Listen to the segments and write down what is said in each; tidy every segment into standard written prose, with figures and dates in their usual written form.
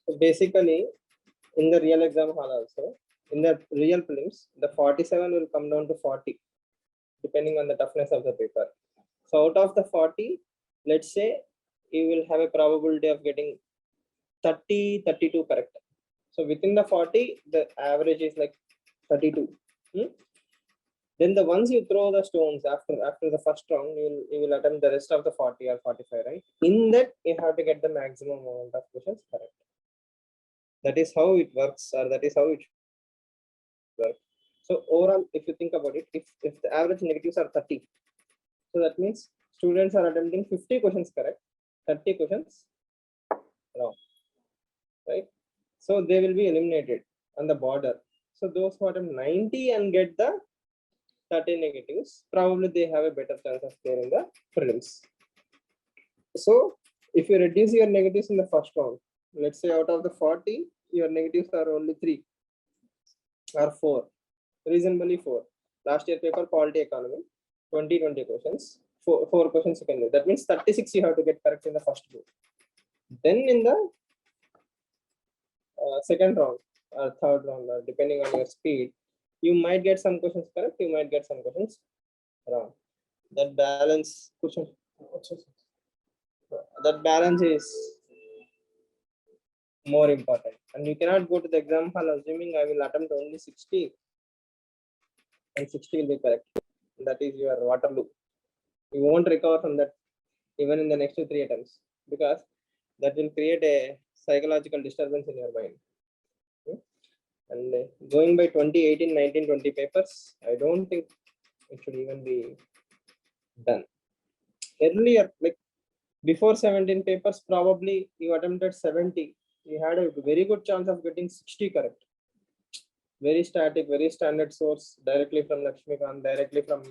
So basically, in the real exam hall also, in the real prelims, the 47 will come down to 40, depending on the toughness of the paper. So out of the 40, let's say you will have a probability of getting 30, 32 correct. So within the 40, the average is like 32. Then the ones you throw the stones after the first round, you will attempt the rest of the 40 or 45, right? In that, you have to get the maximum amount of questions correct. That is how it works, or that is how it works. So overall, if you think about it, if the average negatives are 30, so that means students are attempting 50 questions correct, 30 questions wrong, right? So they will be eliminated on the border. So those who attempt 90 and get the 30 negatives, probably they have a better chance of clearing the prelims. So if you reduce your negatives in the first round, let's say out of the 40, your negatives are only 3 or 4, reasonably 4. Last year paper, polity economy, 20 questions, 4 questions you can do. That means 36 you have to get correct in the first group. Then in the second round or third round, depending on your speed, you might get some questions correct, you might get some questions wrong. That balance question, that balance is more important. And you cannot go to the exam hall assuming I will attempt only 60 and 60 will be correct. That is your Waterloo. You won't recover from that even in the next 2-3 attempts, because that will create a psychological disturbance in your mind. And going by 2018, 19, 20 papers, I don't think it should even be done. Earlier, like before 17 papers, probably you attempted 70. You had a very good chance of getting 60 correct. Very static, very standard source, directly from Lakshmikant, directly from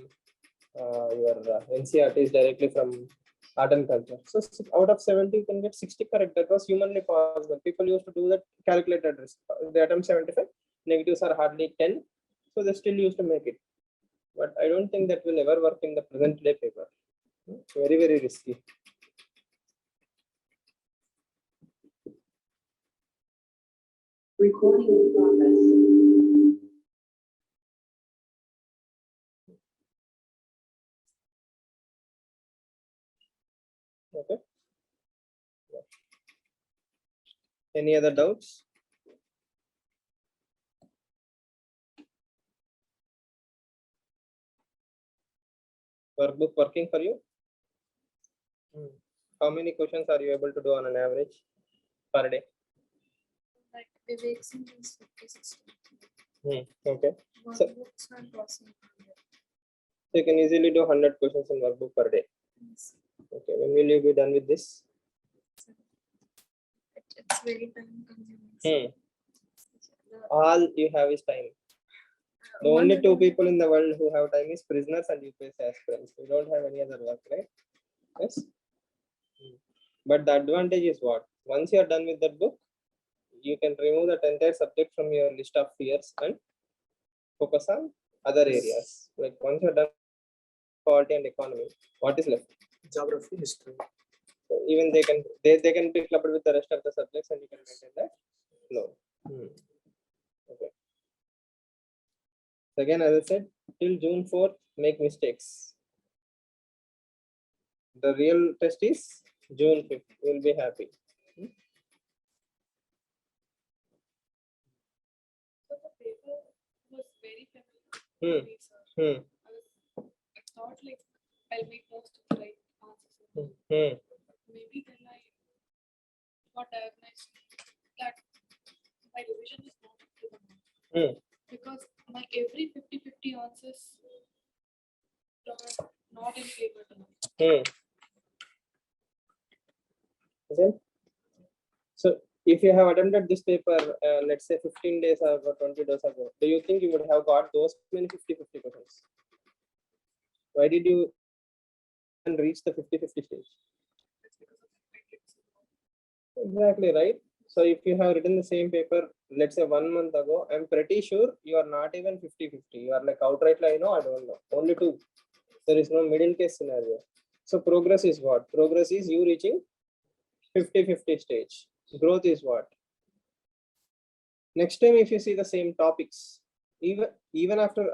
your NCRTs, directly from art and culture. So out of 70, you can get 60 correct. That was humanly possible. People used to do that calculated risk. They attempt 75, negatives are hardly 10. So they still used to make it. But I don't think that will ever work in the present day paper. Very, very risky. Recording in progress. Okay. Any other doubts? Workbook working for you? How many questions are you able to do on an average per day? Like Vivek's is 56. Okay. Workbooks are crossing 100. So you can easily do 100 questions in workbook per day. Yes. Okay. When will you be done with this? It's very time consuming. All you have is time. The only 2 people in the world who have time is prisoners and UPSC aspirants. You don't have any other work, right? Yes. But the advantage is what? Once you are done with that book, you can remove that entire subject from your list of fears and focus on other areas. Like once you're done polity and economy, what is left? Geography, history. So even they can be clubbed with the rest of the subjects and you can maintain that flow. Okay. So again, as I said, till June 4th, make mistakes. The real test is June 5th. You'll be happy. So the paper was very familiar to me, sir. I thought like I'll make most of the right answers. Maybe then I got diagnosed that my revision is not up to the mark. Because my every 50-50 answers are not in favor to me. Okay. So if you have attempted this paper, let's say 15 days ago, 20 days ago, do you think you would have got those many 50-50 questions? Why did you reach the 50-50 stage? Exactly, right? So if you have written the same paper, let's say 1 month ago, I'm pretty sure you are not even 50-50. You are like outrightly, I know, I don't know. Only 2. There is no middle case scenario. So progress is what? Progress is you reaching 50-50 stage. Growth is what? next time if you see the same topics, even after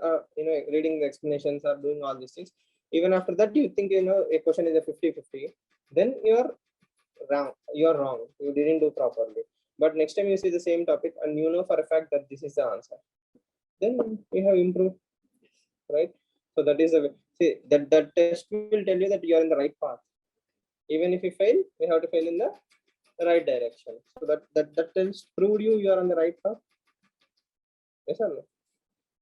reading the explanations or doing all these things, even after that you think a question is a 50-50, then you're wrong. You didn't do properly. But next time you see the same topic and you know for a fact that this is the answer, then you have improved, right? So that is a see that test will tell you that you are in the right path. Even if you fail, you have to fail in the right direction. So that tells proved you are on the right path. Yes or no?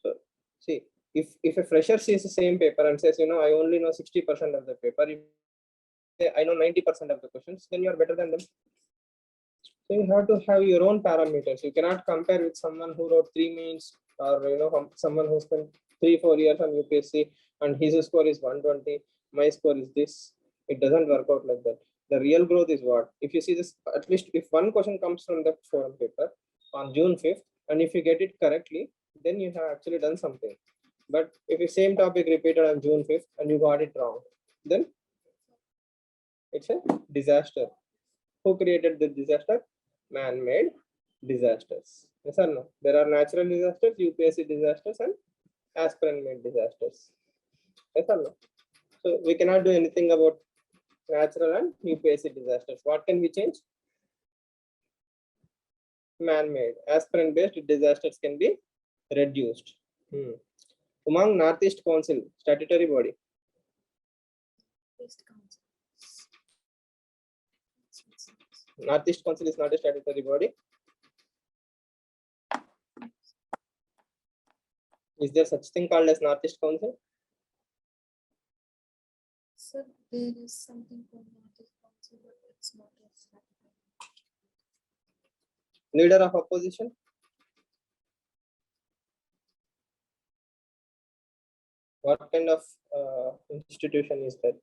So see, if a fresher sees the same paper and says, I only know 60% of the paper, if I know 90% of the questions, then you are better than them. So you have to have your own parameters. You cannot compare with someone who wrote 3 mains or someone who spent 3-4 years on UPSC and his score is 120, my score is this. It doesn't work out like that. The real growth is what? If you see this, at least if one question comes from the forum paper on June 5th, and if you get it correctly, then you have actually done something. But if the same topic repeated on June 5th and you got it wrong, then it's a disaster. Who created the disaster? Man-made disasters. Yes or no? There are natural disasters, UPSC disasters, and aspirant-made disasters. Yes or no? So we cannot do anything about natural and UPSC disasters. What can we change? Man-made. Aspirant-based disasters can be reduced. Among Northeast Council, statutory body. Northeast Council is not a statutory body. Is there such thing called as Northeast Council? Sir, there is something called Northeast Council, but it's not a statutory. Leader of opposition? What kind of institution is that?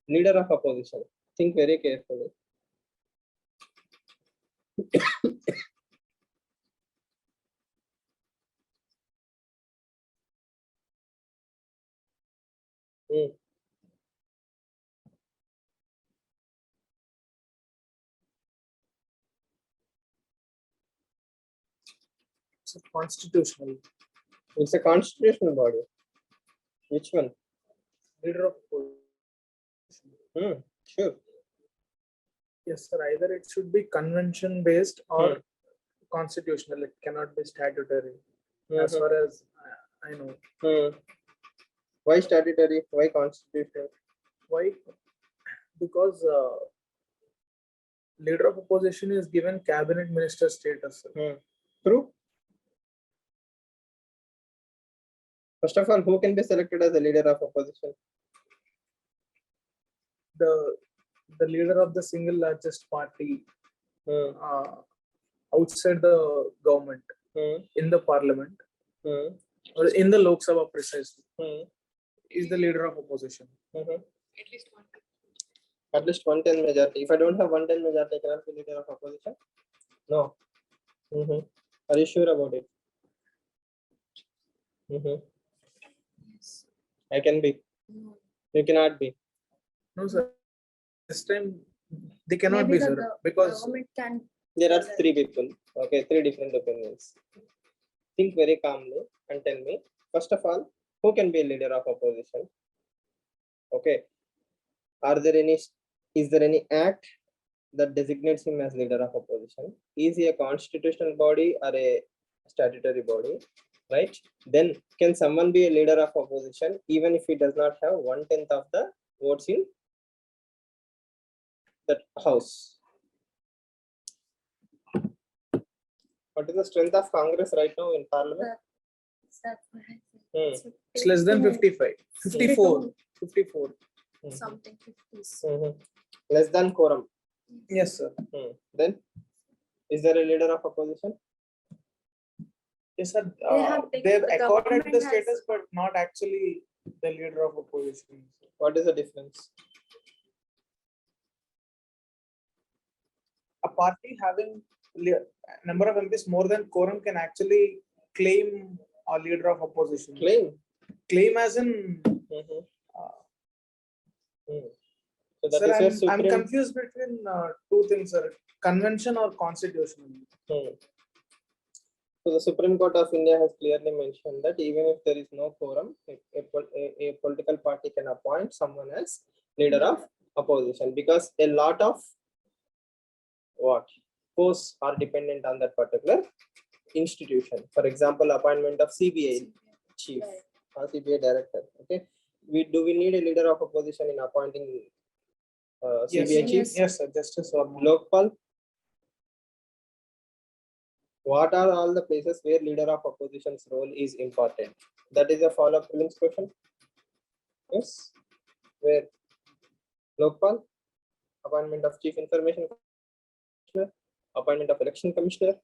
Leader of opposition. Think very carefully. It's a constitutional. It's a constitutional body. Which one? Leader of opposition. Sure. Yes, sir. Either it should be convention based or constitutional. It cannot be statutory. As far as I know. Why statutory? Why constitutional? Why? Because leader of opposition is given cabinet minister status. True. First of all, who can be selected as the leader of opposition? The leader of the single largest party outside the government in the parliament or in the Lok Sabha precisely is the leader of opposition. At least one. At least 110 majority. If I don't have 110 majority, I cannot be leader of opposition. No. Are you sure about it? Yes. I can be. No. You cannot be. No, sir. This time they cannot Maybe be, the sir, because government can. There are 3 people. Okay, 3 different opinions. Think very calmly and tell me. First of all, who can be a leader of opposition? Okay. Is there any act that designates him as leader of opposition? Is he a constitutional body or a statutory body? Right? Then can someone be a leader of opposition even if he does not have 1/10 of the votes in that house? What is the strength of Congress right now in Parliament? That's what I said. it's less than 55. 54. 54. Something 50s. Less than quorum. Yes, sir. Then is there a leader of opposition? Yes, sir. have taken- They've the accorded government the has- status, but not actually the leader of opposition. What is the difference? A party having number of MPs more than quorum can actually claim a leader of opposition. Claim. Claim as in So that Sir, is where I'm Supreme. confused between two things, sir. Convention or constitutional? So the Supreme Court of India has clearly mentioned that even if there is no quorum, a political party can appoint someone as leader of opposition, because a lot of posts are dependent on that particular institution. For example, appointment of CBI chief or CBI director. Okay, we need a leader of opposition in appointing CBI chief? Yes, sir. Justice or Lokpal. What are all the places where leader of opposition's role is important? That is a follow-up prelims question. Yes. Where Lokpal, appointment of chief information commissioner, appointment of election commissioner.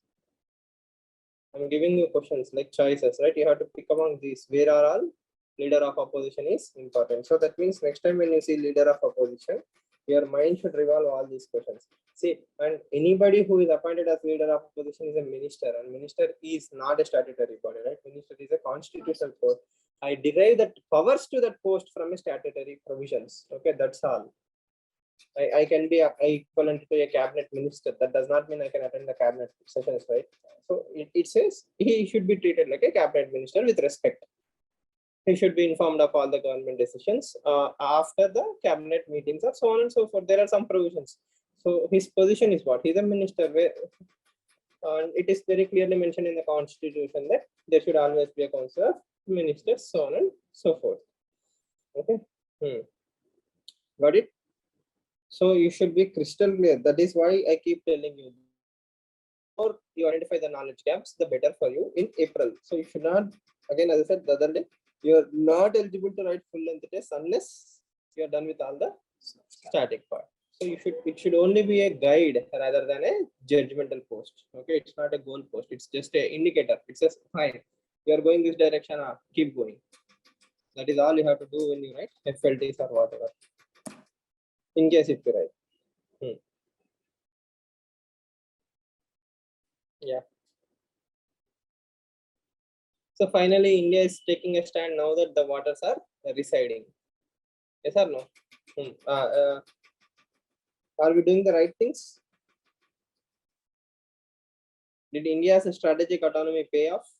I'm giving you questions like choices, right? You have to pick among these. Where are all leader of opposition is important? So that means next time when you see leader of opposition, your mind should revolve all these questions. See, and anybody who is appointed as leader of opposition is a minister, and minister is not a statutory body, right? Minister is a constitutional post. I derive that powers to that post from a statutory provisions. Okay, that's all. I can be equivalent to a cabinet minister. That does not mean I can attend the cabinet sessions, right? So it says he should be treated like a cabinet minister with respect. He should be informed of all the government decisions after the cabinet meetings or so on and so forth. There are some provisions. So his position is what? He's a minister. Where it is very clearly mentioned in the constitution that there should always be a council of ministers, so on and so forth. Okay. Got it? So you should be crystal clear. That is why I keep telling you, the more you identify the knowledge gaps, the better for you in April. So you should not, again, as I said the other day, you are not eligible to write full length test unless you are done with all the static part. So it should only be a guide rather than a judgmental post. Okay, it's not a goal post. It's just an indicator. It says, fine, you are going this direction. Keep going. That is all you have to do when you write FLTs or whatever. In case if you write. Yeah. So finally, India is taking a stand now that the waters are receding. Yes or no? Are we doing the right things? Did India's strategic autonomy pay off?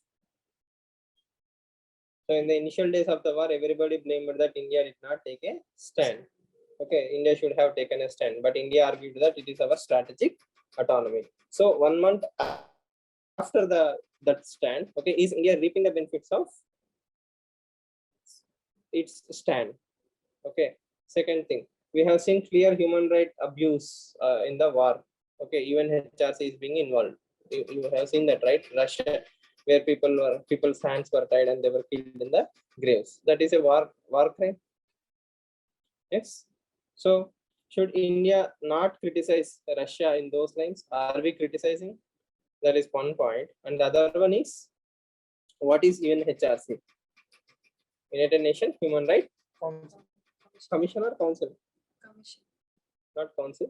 So in the initial days of the war, everybody blamed that India did not take a stand. Okay, India should have taken a stand, but India argued that it is our strategic autonomy. So 1 month after that stand, okay, is India reaping the benefits of its stand? Okay. Second thing, we have seen clear human right abuse in the war. Okay, even HRC is being involved. You have seen that, right? Russia, where people's hands were tied and they were killed in the graves. That is a war crime. Yes. So should India not criticize Russia in those lines? Are we criticizing? That is one point. And the other one is, what is UNHRC? United Nations Human Rights Commission or Council? Commission. Not council.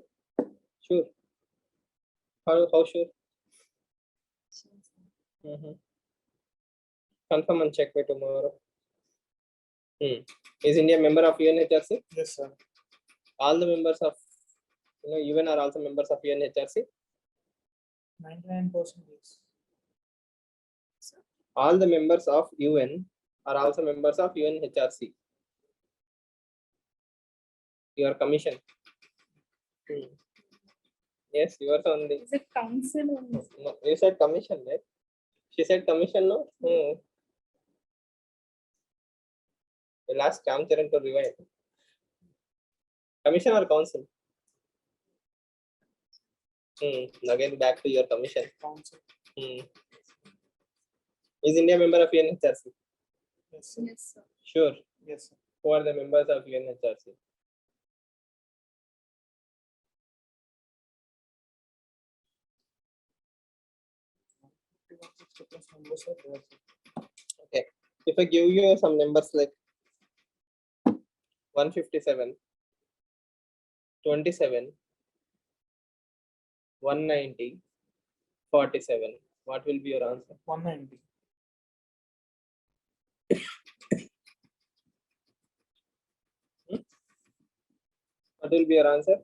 Sure. How sure? Confirm and check by tomorrow. Is India a member of UNHRC? Yes, sir. All the members of UN are also members of UNHRC. 99% yes. All the members of UN are also members of UNHRC. Your commission. Yes, yours only. Is it council only? No, you said commission, right? She said commission, no? We'll ask Kamcharan to rewind. Commission or council? Again, back to your commission. Council. Is India a member of UNHRC? Yes, sir. Yes, sir. Sure. Yes, sir. Who are the members of UNHRC? Okay. If I give you some numbers like 157, 27, 190, 47, what will be your answer? 190. What will be your answer?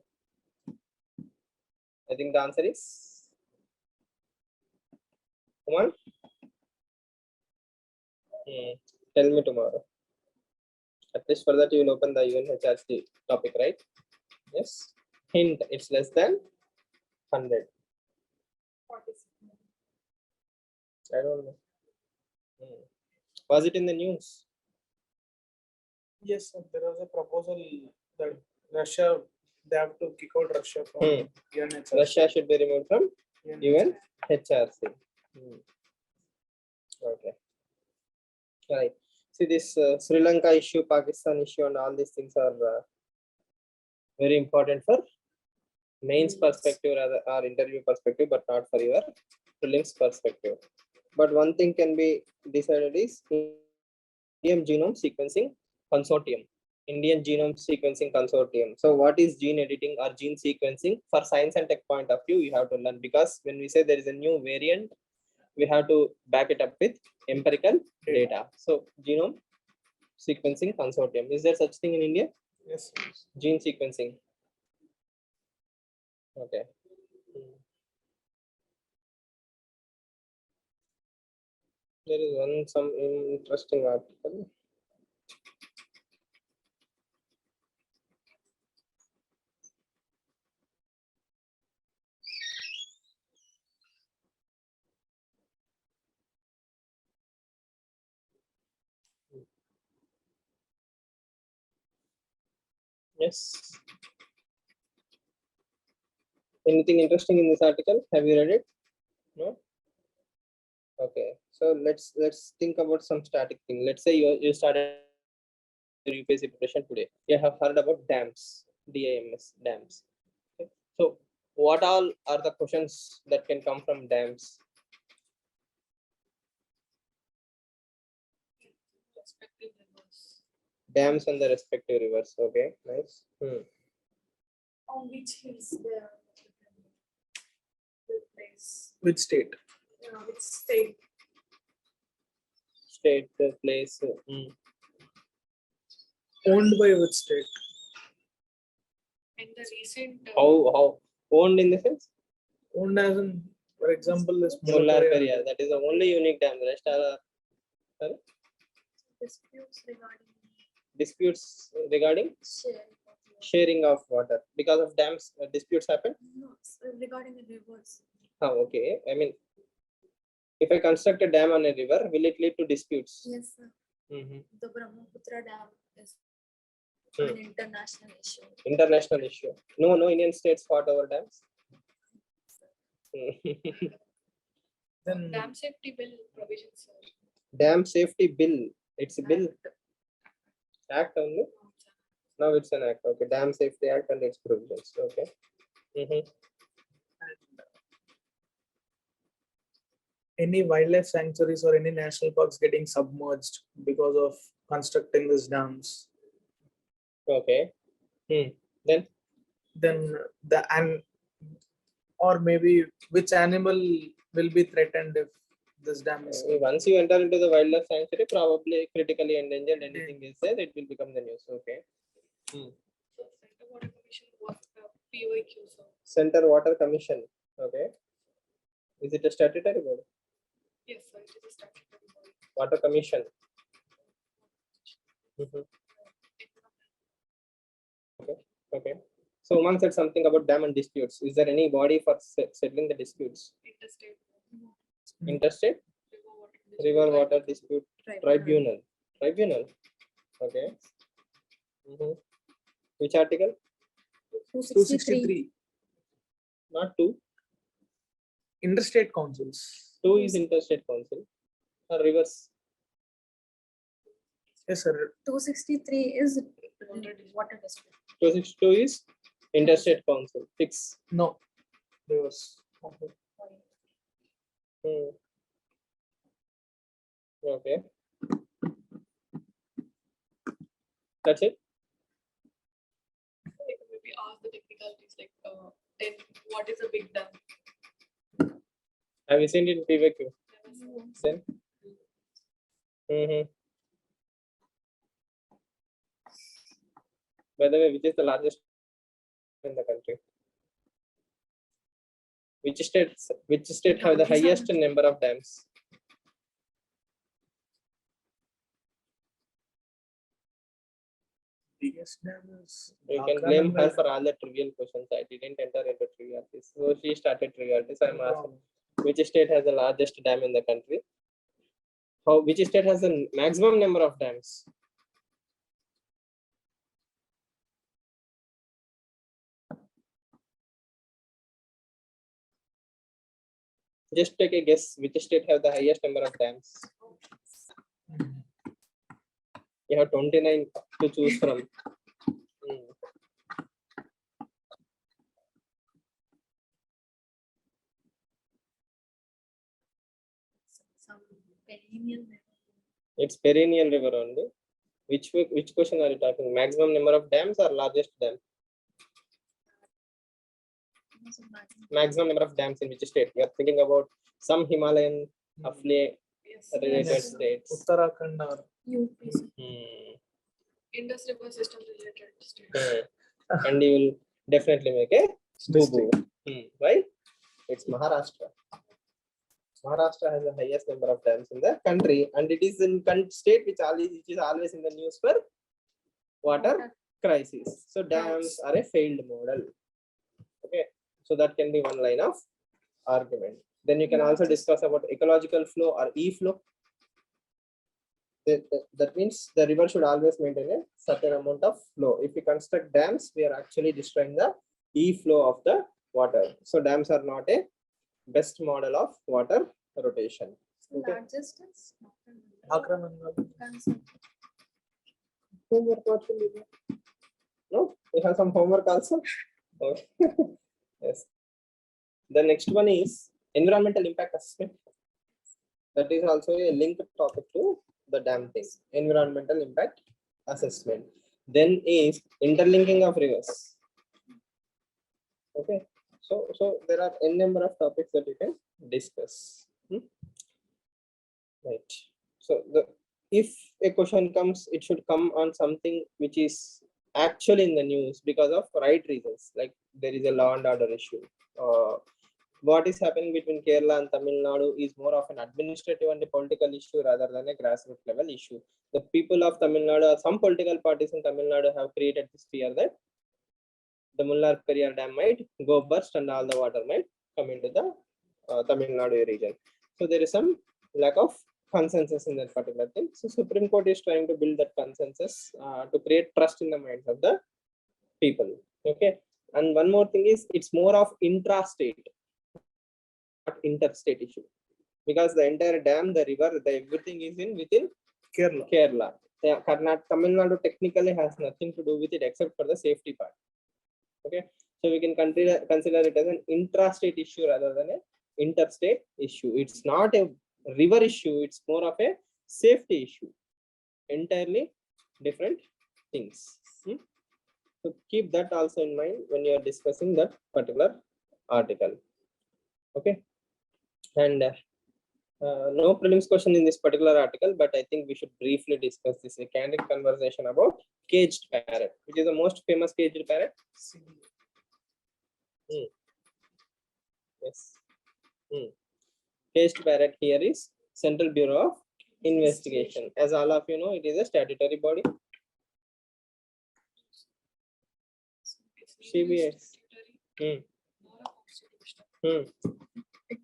I think the answer is, come on. Tell me tomorrow. At least for that you will open the UNHRC topic, right? Yes. Hint, it's less than 100. 46. I don't know. Was it in the news? Yes, sir, there was a proposal that Russia, they have to kick out Russia from UNHRC. Russia should be removed from UNHRC. Okay. Right. See, this Sri Lanka issue, Pakistan issue, and all these things are very important for mains perspective or interview perspective, but not for your prelims perspective. But one thing can be decided is Indian Genome Sequencing Consortium. Indian Genome Sequencing Consortium. So what is gene editing or gene sequencing? For science and tech point of view, you have to learn, because when we say there is a new variant, we have to back it up with empirical data. So Genome Sequencing Consortium. Is there such thing in India? Yes, sir. Gene sequencing. Okay. There is some interesting article. Yes. Anything interesting in this article? Have you read it? No. Okay. So let's think about some static thing. Let's say you started your UPSC preparation today. You have heard about dams, DAMS, dams. Okay. So what all are the questions that can come from dams? Respective rivers. Dams on the respective rivers. Okay. Nice. On which hills they are located? The place. Which state? Which state? State, place. Owned by which state? In the recent. How owned in the sense? Owned as in, for example, this Mullar Periyar. That is the only unique dam. The rest are Disputes regarding disputes regarding sharing of water. Because of dams, disputes happen. no, regarding the rivers. Okay. I mean, if I construct a dam on a river, will it lead to disputes? Yes, sir. The Brahmaputra Dam is an international issue. International issue. No Indian states fought over dams. Then Dam safety bill provisions. Dam safety bill. It's a bill. Act only. Now it's an act. Okay. Dam safety act and its provisions. Okay. any wildlife sanctuaries or any national parks getting submerged because of constructing these dams, Okay. Then or maybe which animal will be threatened if this dam is once you enter into the wildlife sanctuary, probably critically endangered, anything is there, it will become the news. Okay. So Center Water Commission was PYQ. So Center Water Commission. Okay. Is it a statutory body? yes, sir, it is a statutory body. Water Commission. Okay. So Umang said something about dam and disputes. Is there any body for settling the disputes? Interstate. Interstate River Water Dispute Tribunal. Tribunal. Okay. Which article? 263 Not 2. interstate councils. 2 is interstate council. Or rivers. Yes, sir. 263 is water district. 262 is interstate council. 6. No, rivers. Okay. That's it. Maybe ask the technicalities like then what is a big dam? Have you seen it in PVQ? Then. By the way, which is the largest in the country? Which state have the highest number of dams? biggest dam is You can blame her for all the trivial questions. I didn't enter into trivialities. So she started trivialities. I'm asking which state has the largest dam in the country? Which state has the maximum number of dams? Just take a guess. Which state have the highest number of dams? You have 29 to choose from. Some perennial. It's perennial river only. Which question are you talking? Maximum number of dams or largest dam? Maximum number of dams in which state? You are thinking about some Himalayan affiliate related states. Uttarakhand or UP. Indus River system related state. And you will definitely make a boo-boo. Why? It's Maharashtra. Maharashtra has the highest number of dams in the country, and it is in state which is always in the news for water crisis. So dams are a failed model. Okay, so that can be one line of argument. Then you can also discuss about ecological flow or e-flow. That means the river should always maintain a certain amount of flow. If we construct dams, we are actually destroying the e-flow of the water. So dams are not a best model of water rotation. Okay. Largest is Agra, Mangal. Homework, what will you do? No, we have some homework also. Okay. Yes. The next one is environmental impact assessment. That is also a linked topic to the dam thing. Environmental impact assessment. Then is interlinking of rivers. Okay. So there are n number of topics that you can discuss. Right. So if a question comes, it should come on something which is actually in the news because of right reasons, like there is a law and order issue. What is happening between Kerala and Tamil Nadu is more of an administrative and a political issue rather than a grassroots level issue. The people of Tamil Nadu, some political parties in Tamil Nadu have created this fear that the Mullar Periyar Dam might go burst and all the water might come into the Tamil Nadu region. So there is some lack of consensus in that particular thing. So Supreme Court is trying to build that consensus to create trust in the minds of the people. Okay. And one more thing is it's more of intra-state, not interstate issue. Because the entire dam, the river, everything is within Kerala. Tamil Nadu technically has nothing to do with it except for the safety part. Okay, so we can consider it as an intrastate issue rather than an interstate issue. It's not a river issue, it's more of a safety issue. Entirely different things. So keep that also in mind when you are discussing that particular article. Okay, and no prelims question in this particular article, but I think we should briefly discuss this, a candid conversation about caged parrot, which is the most famous caged parrot. Yes. Caged parrot here is Central Bureau of Investigation. As all of you know, it is a statutory body. CBS. It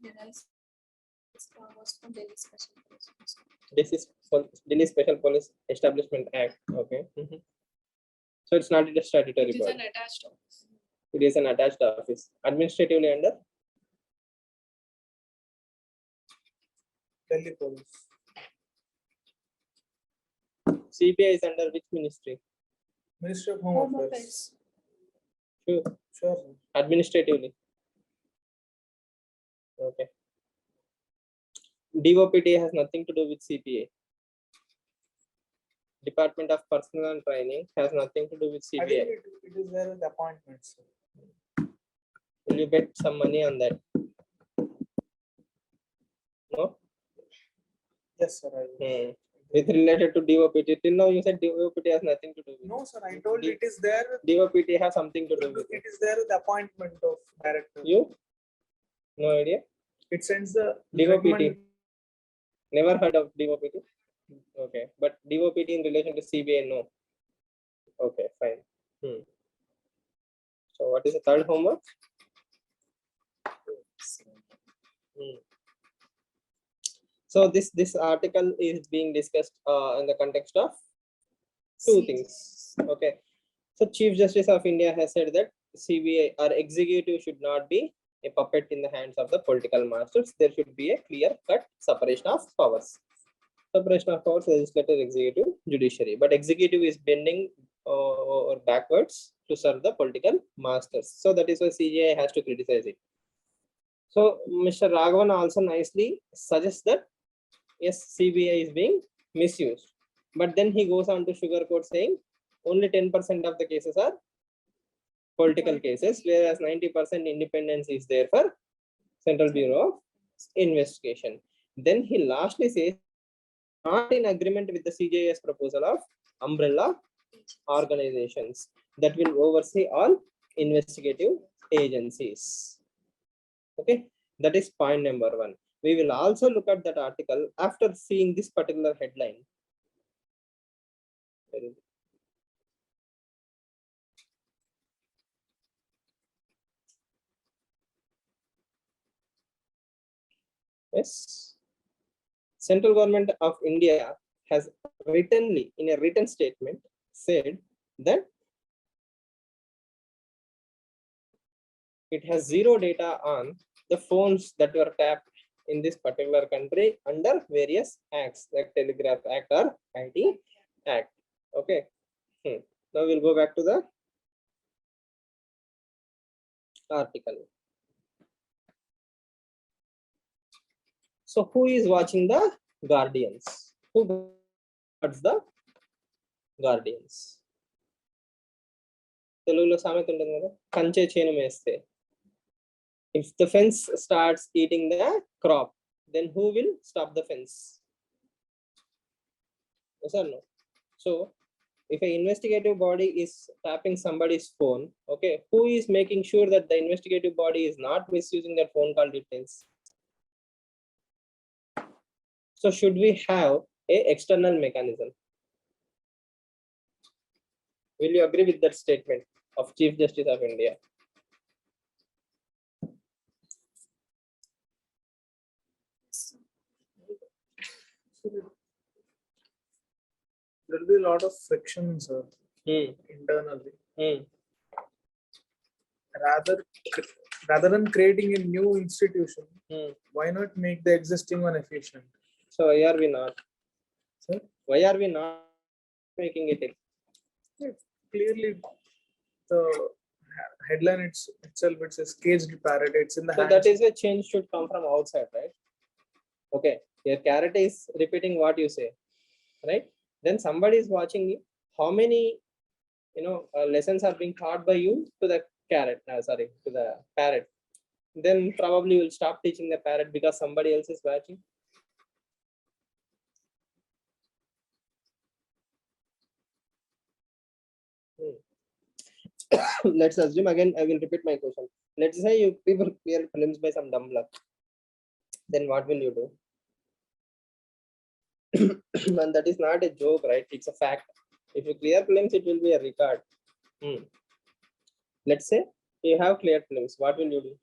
derives its powers from Delhi Special Police. This is Delhi Special Police Establishment Act. Okay. So it's not a statutory It is body. an attached office. It is an attached office. Administratively under Delhi Police. CBI is under which ministry? Ministry of Home Affairs. Sure. Sure. Administratively. Okay. DOPT has nothing to do with CPA. Department of Personnel and Training has nothing to do with I CPA. think it is there with appointments. Will you bet some money on that? No? Yes, sir. I will. It's related to DOPT. Till now you said DOPT has nothing to do with No, sir. I told it is there. DOPT has something to do with It is there the appointment of director. You? No idea? It sends the DOPT. recommend- Never heard of DOPT? Okay. But DOPT in relation to CBA, no. Okay, fine. So what is the third homework? So this article is being discussed in the context of two things. Okay. So Chief Justice of India has said that CBI or executive should not be a puppet in the hands of the political masters. There should be a clear-cut separation of powers. Separation of powers, legislative, executive, judiciary. But executive is bending or backwards to serve the political masters. So that is why CJI has to criticize it. So Mr. Raghavan also nicely suggests that yes, CBI is being misused. But then he goes on to sugarcoat saying only 10% of the cases are political cases, whereas 90% independence is there for Central Bureau of Investigation. Then he lastly says, not in agreement with the CJS proposal of umbrella organizations that will oversee all investigative agencies. Okay, that is point number 1. We will also look at that article after seeing this particular headline. Yes. Central Government of India has writtenly, in a written statement, said that it has zero data on the phones that were tapped in this particular country under various acts like Telegraph Act or IT Act. Okay. Now we'll go back to the article. So who is watching the Guardians? Who guards the Guardians? తెలుగులో సామెత ఉంటుంది కదా, కంచే చేను మేస్తే. If the fence starts eating the crop, then who will stop the fence? Yes or no? So if an investigative body is tapping somebody's phone, okay, who is making sure that the investigative body is not misusing their phone call details? So should we have a external mechanism? Will you agree with that statement of Chief Justice of India? There will be a lot of friction, sir, internally. Rather than creating a new institution, why not make the existing one efficient? So why are we not? Sir? Why are we not making it? Clearly, the headline itself, it says caged parrot. It's in the So hands. that is a change should come from outside, right? Okay, your carrot is repeating what you say, right? Then somebody is watching you. How many, lessons are being taught by you to the carrot? To the parrot. Then probably you will stop teaching the parrot because somebody else is watching. Let's assume again. I will repeat my question. Let's say you people clear films by some dumb luck. Then what will you do? And that is not a joke, right? It's a fact. If you clear films, it will be a record. Let's say you have cleared films. What will you do?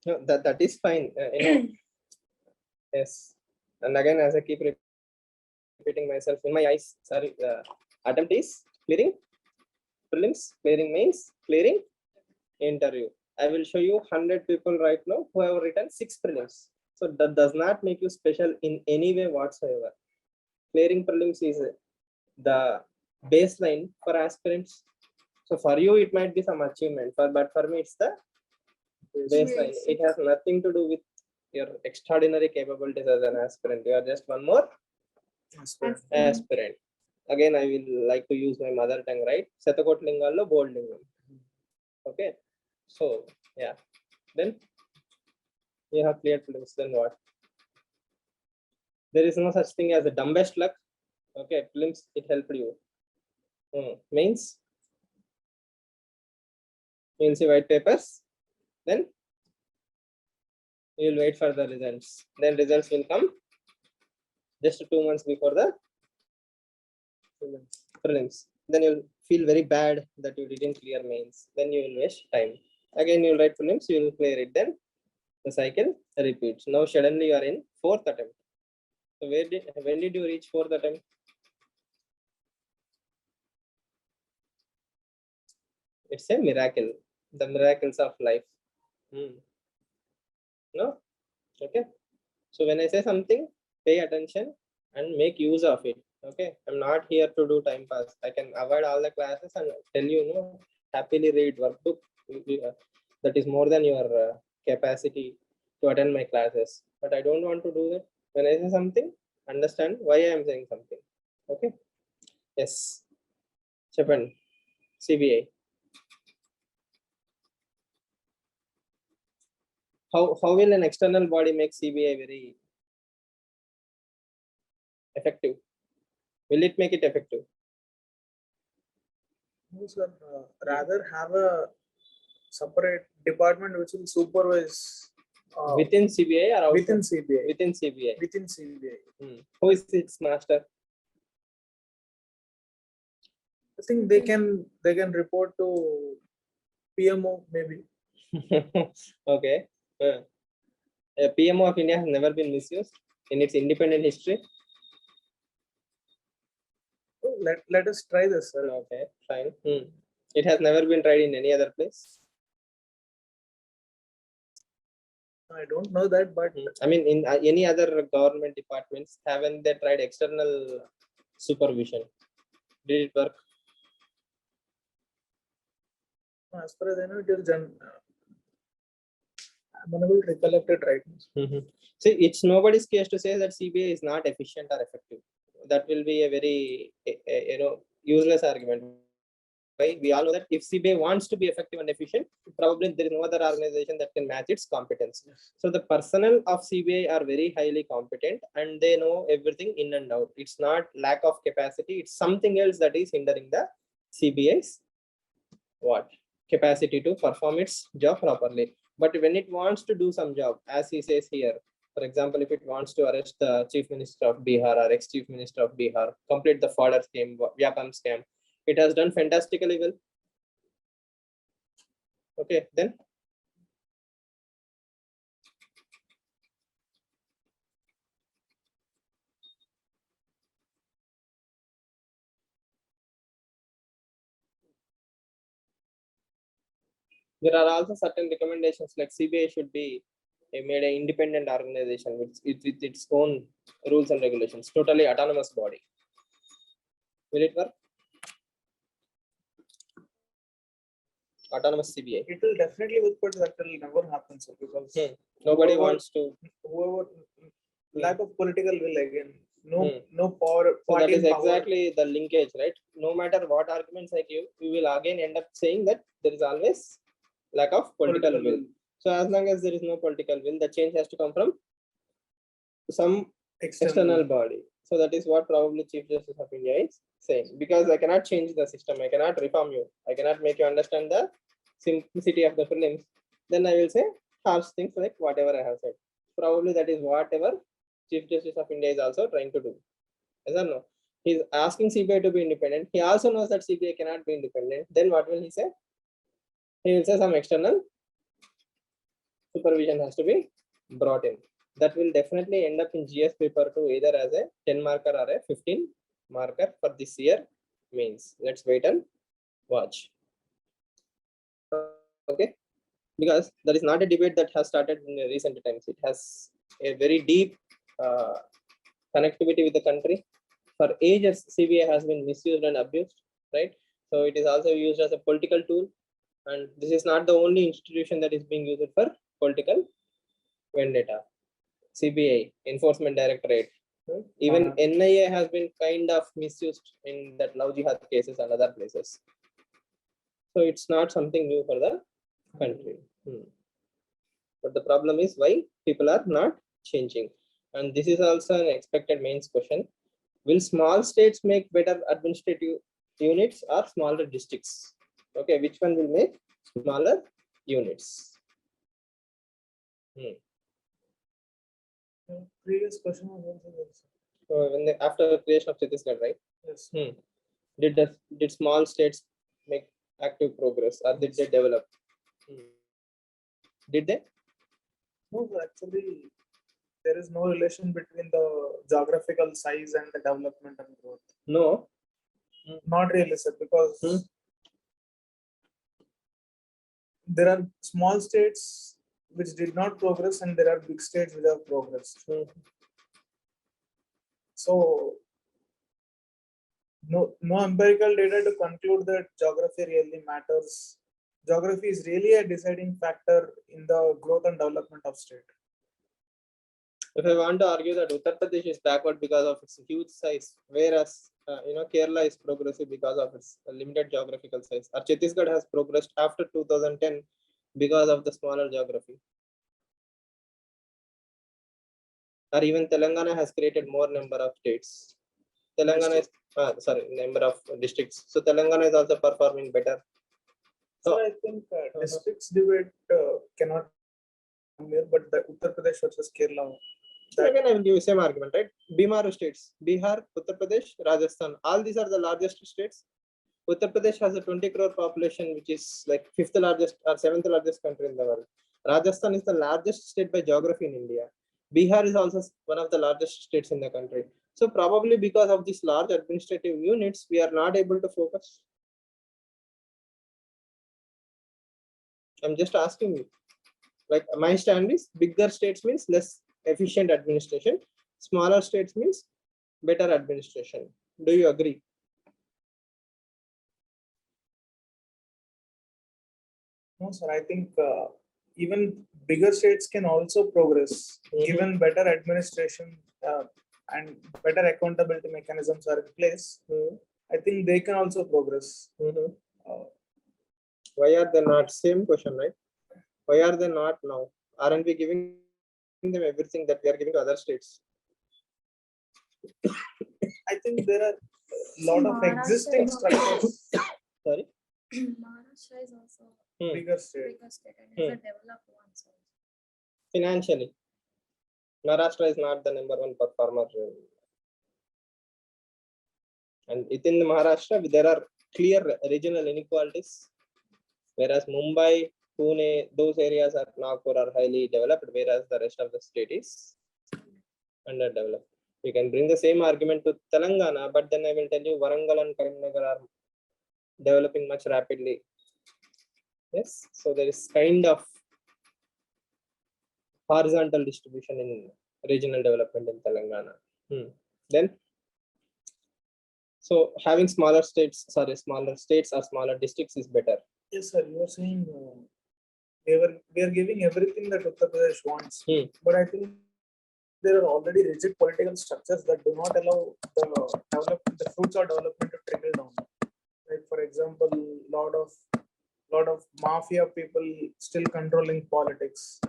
No, that is fine. Yes. And again, as I keep repeating myself in my eyes, sorry, attempt is clearing prelims, clearing mains, clearing interview. I will show you 100 people right now who have written 6 prelims. So that does not make you special in any way whatsoever. Clearing prelims is the baseline for aspirants. So for you, it might be some achievement, but for me, it's the baseline. It has nothing to do with your extraordinary capabilities as an aspirant. You are just one more aspirant. Again, I will like to use my mother tongue, right? Satakot lingallo bold lingam. Okay. So yeah. Then you have cleared prelims. Then what? There is no such thing as the dumbest luck. Okay, prelims, it helped you. Mains, you will see white papers. Then you will wait for the results. Then results will come just 2 months before the prelims. Then you'll feel very bad that you didn't clear mains. Then you will waste time. Again, you'll write prelims, you will clear it. Then the cycle repeats. Now suddenly you are in 4th attempt. So when did you reach 4th attempt? It's a miracle. The miracles of life. No? Okay. So when I say something, pay attention and make use of it. Okay. I'm not here to do time pass. I can avoid all the classes and tell you, no, happily read workbook. That is more than your capacity to attend my classes. But I don't want to do that. When I say something, understand why I am saying something. Okay. Yes. Chepan, CBI. How will an external body make CBI very effective? Will it make it effective? No, sir. Rather have a separate department which will supervise Within CBI or outside? within CBI. Within CBI. Within CBI. Who is its master? I think they can report to PMO maybe. Okay. PMO of India has never been misused in its independent history. Oh, let us try this, sir. Okay, fine. It has never been tried in any other place. I don't know that, but I mean, in any other government departments, haven't they tried external supervision? Did it work? as far as I know, it is done. I'm unable to recollect it right now. See, it's nobody's case to say that CBI is not efficient or effective. That will be a very useless argument. Why? We all know that if CBI wants to be effective and efficient, probably there is no other organization that can match its competence. So the personnel of CBI are very highly competent and they know everything in and out. It's not lack of capacity. It's something else that is hindering the CBI's capacity to perform its job properly. But when it wants to do some job, as he says here, for example, if it wants to arrest the Chief Minister of Bihar or ex-Chief Minister of Bihar, complete the fodder scheme, Vyapam scam, it has done fantastically well. Okay, then. There are also certain recommendations like CBI should be made an independent organization with its own rules and regulations, totally autonomous body. Will it work? Autonomous CBI. It will definitely work, but that will never happen, sir, because Nobody whoever- wants to. whoever lack of political will again. No power. So that party is in power. exactly the linkage, right? No matter what arguments I give, we will again end up saying that there is always lack of political will. So as long as there is no political will, the change has to come from some external body. So that is what probably Chief Justice of India is saying. Because I cannot change the system, I cannot reform you, I cannot make you understand the simplicity of the prelims. Then I will say harsh things like whatever I have said. Probably that is whatever Chief Justice of India is also trying to do. Yes or no? He is asking CBI to be independent. He also knows that CBI cannot be independent. Then what will he say? He will say some external supervision has to be brought in. That will definitely end up in GS paper 2 either as a 10 marker or a 15 marker for this year means. Let's wait and watch. Okay, because that is not a debate that has started in recent times. It has a very deep connectivity with the country. For ages, CBI has been misused and abused, right? So it is also used as a political tool. And this is not the only institution that is being used for political vendetta. CBI, Enforcement Directorate, even NIA has been kind of misused in that love jihad cases and other places. So it's not something new for the country. But the problem is why people are not changing. And this is also an expected mains question. Will small states make better administrative units or smaller districts? Okay, which one will make smaller units? Previous question was also there, sir. So when after creation of Chhattisgarh, right? Yes. Did small states make active progress or did they develop? Did they? No, actually, there is no relation between the geographical size and the development and growth. No. Not really, sir, because there are small states which did not progress and there are big states which have progressed. So, no empirical data to conclude that geography really matters. Geography is really a deciding factor in the growth and development of state. If I want to argue that Uttar Pradesh is backward because of its huge size, whereas Kerala is progressive because of its limited geographical size, or Chhattisgarh has progressed after 2010 because of the smaller geography, or even Telangana has created more number of states. Telangana is number of districts. So Telangana is also performing better. So I think districts debate cannot come here, but the Uttar Pradesh versus Kerala. Again, I will give you same argument, right? Bimaru states, Bihar, Uttar Pradesh, Rajasthan. All these are the largest states. Uttar Pradesh has a 20 crore population, which is like 5th largest or 7th largest country in the world. Rajasthan is the largest state by geography in India. Bihar is also one of the largest states in the country. So probably because of these large administrative units, we are not able to focus. I'm just asking you. Like my stand is bigger states means less efficient administration. Smaller states means better administration. Do you agree? No, sir. I think even bigger states can also progress, given better administration and better accountability mechanisms are in place. I think they can also progress. Why are they not? Same question, right? Why are they not now? Aren't we giving them everything that we are giving to other states? I think there are a lot of existing structures. Sorry? Maharashtra is also Bigger state. bigger state and it's a developed one. So Financially, Maharashtra is not the number one performer. And within the Maharashtra, there are clear regional inequalities. Whereas Mumbai, Pune, those areas are Nagpur are highly developed, whereas the rest of the state is underdeveloped. You can bring the same argument to Telangana, but then I will tell you Warangal and Karimnagar are developing much rapidly. Yes, so there is kind of horizontal distribution in regional development in Telangana. Then, so having smaller states or smaller districts is better. Yes, sir. You are saying we are giving everything that Uttar Pradesh wants, but I think there are already rigid political structures that do not allow the fruits of development to trickle down. Like for example, lot of mafia people still controlling politics.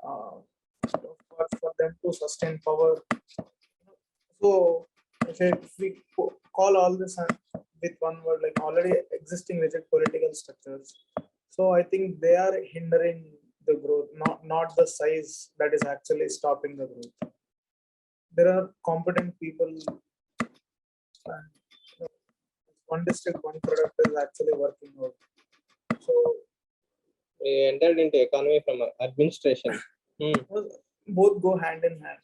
For them to sustain power. So if we call all this with one word, like already existing rigid political structures. So I think they are hindering the growth, not the size that is actually stopping the growth. There are competent people. One district, one product is actually working out. So we entered into economy from administration. Both go hand in hand.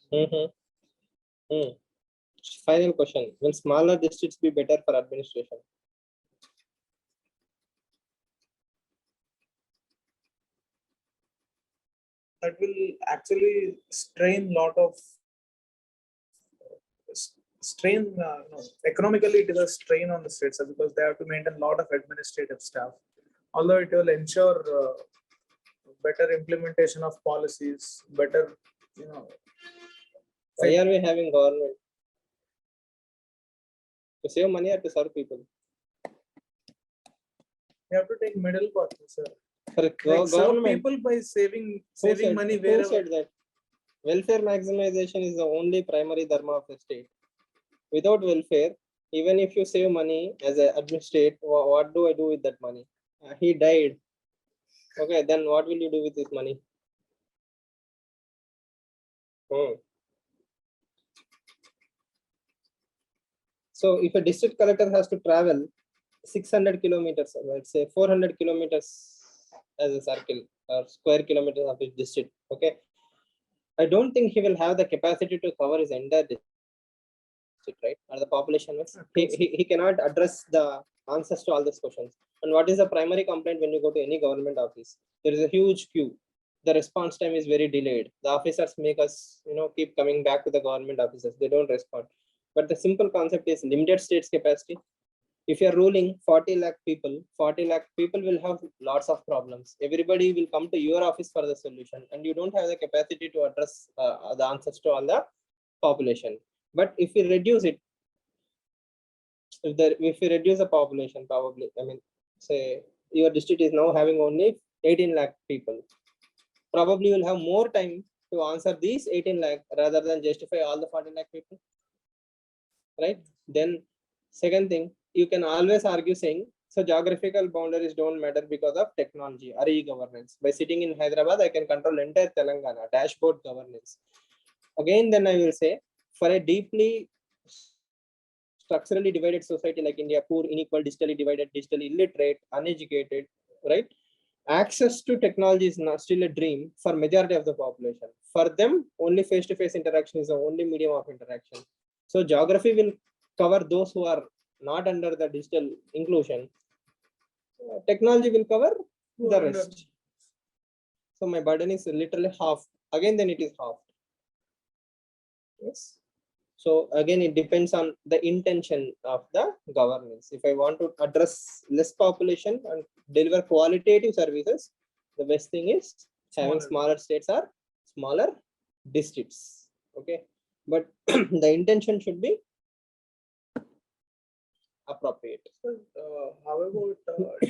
Final question: will smaller districts be better for administration? That will actually strain economically it is a strain on the states because they have to maintain a lot of administrative staff, although it will ensure better implementation of policies, better why are we having government? To save money or to serve people? You have to take middle path, sir. For Like serve government people by saving who said, money who wherever. said that? Welfare maximization is the only primary dharma of the state. Without welfare, even if you save money as an administrator, what do I do with that money? He died. Okay, then what will you do with this money? So if a district collector has to travel 600 kilometers, let's say 400 kilometers as a circle or square kilometers of his district, okay, I don't think he will have the capacity to cover his entire district, right? Or the population. He cannot address the answers to all these questions. And what is the primary complaint when you go to any government office? There is a huge queue. The response time is very delayed. The officers make us, keep coming back to the government officers. They don't respond. But the simple concept is limited states capacity. If you're ruling 40 lakh people will have lots of problems. Everybody will come to your office for the solution, and you don't have the capacity to address the answers to all the population. But if we reduce it, if we reduce the population, probably, say your district is now having only 18 lakh people. Probably you'll have more time to answer these 18 lakh rather than justify all the 40 lakh people, right? Then second thing, you can always argue saying, so geographical boundaries don't matter because of technology or e-governance. By sitting in Hyderabad, I can control entire Telangana, dashboard governance. Again, then I will say, for a deeply structurally divided society like India, poor, unequal, digitally divided, digitally illiterate, uneducated, right? Access to technology is not still a dream for majority of the population. For them, only face-to-face interaction is the only medium of interaction. So geography will cover those who are not under the digital inclusion. Technology will cover the rest. So my burden is literally half. Again, then it is half. Yes. So again, it depends on the intention of the governance. If I want to address less population and deliver qualitative services, the best thing is having smaller states or smaller districts. Okay, but the intention should be appropriate. How about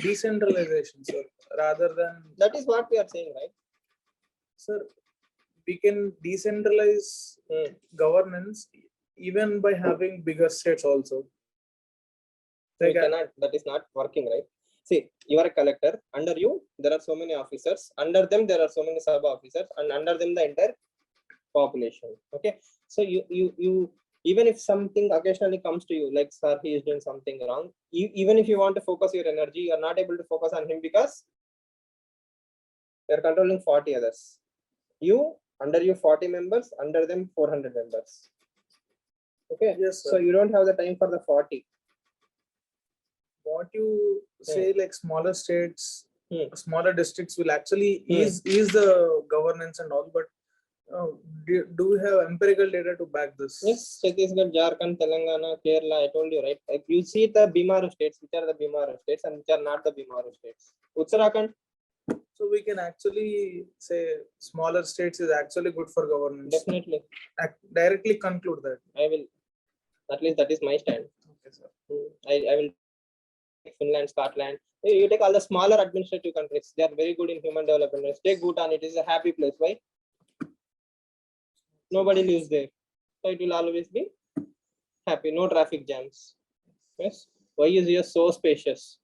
decentralization, sir? Rather than that is what we are saying, right? Sir, we can decentralize governance even by having bigger states also. We cannot, that is not working, right? See, you are a collector. Under you, there are so many officers. Under them, there are so many sub officers, and under them, the entire population. Okay, so you even if something occasionally comes to you, like sir, he is doing something wrong. Even if you want to focus your energy, you are not able to focus on him because you are controlling 40 others. You under you 40 members, under them 400 members. Okay, yes, sir. So you don't have the time for the 40. What you say, like smaller states, smaller districts will actually ease the governance and all, but do we have empirical data to back this? Yes, Chhattisgarh, Jharkhand, Telangana, Kerala, I told you, right? Like you see the Bimaru states, which are the Bimaru states and which are not the Bimaru states. Uttarakhand. So we can actually say smaller states is actually good for governance. Definitely. Directly conclude that. I will, at least that is my stand. Okay, sir. I will take Finland, Scotland. You take all the smaller administrative countries. They are very good in human development. Take Bhutan, it is a happy place. Why? Nobody lives there. So it will always be happy. No traffic jams. Yes. Why is here so spacious?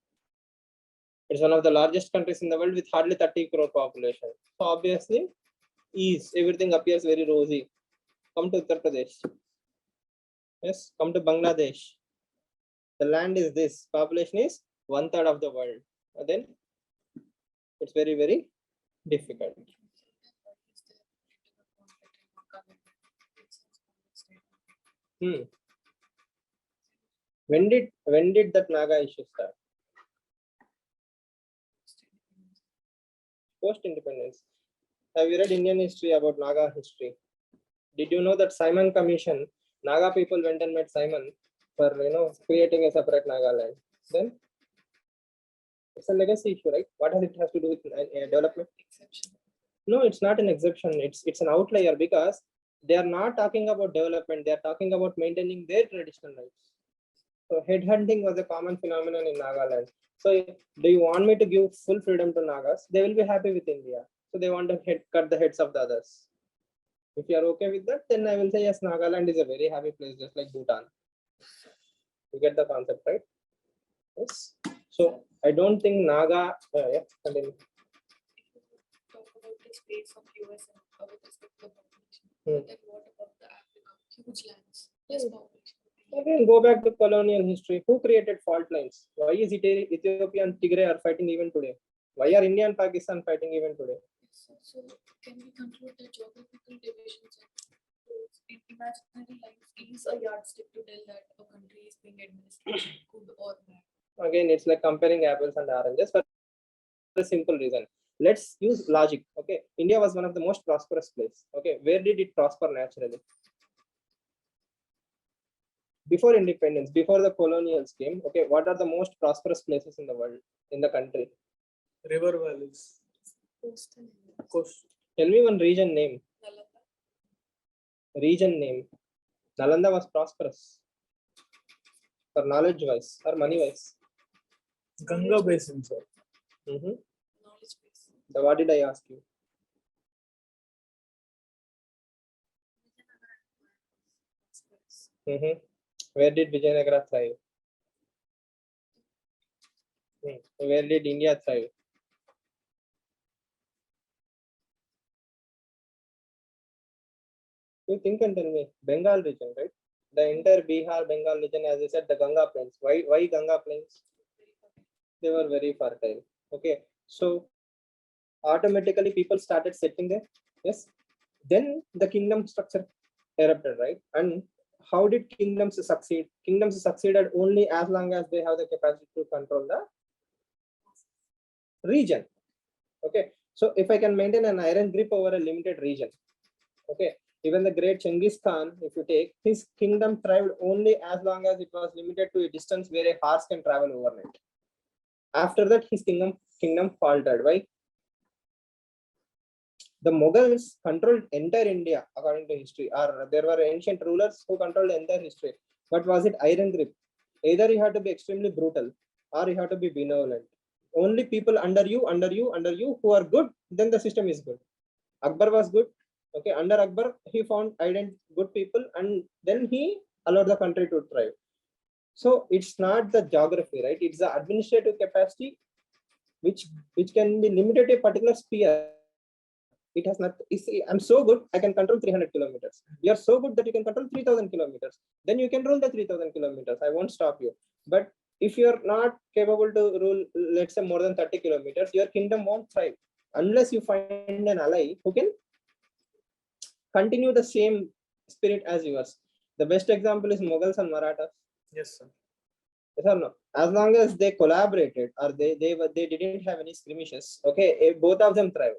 It's one of the largest countries in the world with hardly 30 crore population. So obviously, everything appears very rosy. Come to Uttar Pradesh. Yes, come to Bangladesh. The land is this, population is 1/3 of the world. And then it's very, very difficult. When did that Naga issue start? Post-independence. Have you read Indian history about Naga history? Did you know that Simon Commission, Naga people went and met Simon for creating a separate Naga land? Then it's a legacy issue, right? What has it to do with development? Exception. No, it's not an exception. It's an outlier because they are not talking about development. They are talking about maintaining their traditional rights. So headhunting was a common phenomenon in Nagaland. So do you want me to give full freedom to Nagas? They will be happy with India. So they want to cut the heads of the others. If you are okay with that, then I will say yes, Nagaland is a very happy place, just like Bhutan. You get the concept, right? Yes. So I don't think Naga. Yeah, continue. Talk about the space of US and with respect to the population. Hmm. Then what about the Africa? Huge lands, less population. Again, go back to colonial history. Who created fault lines? Why is Ethiopia and Tigray are fighting even today? Why are India and Pakistan fighting even today? So can we conclude that geographical divisions and imaginary lines is a yardstick to tell that a country is being administered good or bad? Again, it's like comparing apples and oranges for a simple reason. Let's use logic. Okay, India was one of the most prosperous place. Okay, where did it prosper naturally? Before independence, before the colonials came. Okay, what are the most prosperous places in the world, in the country? River valleys. Coastal areas. Coast. Tell me one region name. Nalanda. Region name. Nalanda was prosperous. For knowledge wise or money wise. Ganga Basin, sir. Knowledge base. So what did I ask you? Where did Vijayanagara thrive? Where did India thrive? You think and tell me. Bengal region, right? The entire Bihar, Bengal region, as I said, the Ganga plains. Why Ganga plains? They were very fertile. Okay, so automatically people started settling there. Yes. Then the kingdom structure erupted, right? And how did kingdoms succeed? Kingdoms succeeded only as long as they have the capacity to control the region. Okay, so if I can maintain an iron grip over a limited region, okay, even the great Genghis Khan, if you take, his kingdom thrived only as long as it was limited to a distance where a horse can travel overnight. After that, his kingdom faltered. Why? The Mughals controlled entire India according to history, or there were ancient rulers who controlled entire history. But was it iron grip? Either you have to be extremely brutal or you have to be benevolent. Only people under you who are good, then the system is good. Akbar was good. Okay, under Akbar, he found good people and then he allowed the country to thrive. So it's not the geography, right? It's the administrative capacity which can be limited to a particular sphere. It has not. I'm so good, I can control 300 kilometers. You are so good that you can control 3,000 kilometers. Then you can rule the 3,000 kilometers. I won't stop you. But if you are not capable to rule, let's say more than 30 kilometers, your kingdom won't thrive unless you find an ally who can continue the same spirit as yours. The best example is Mughals and Marathas. Yes, sir. Yes or no? As long as they collaborated or they didn't have any skirmishes, okay, both of them thrive.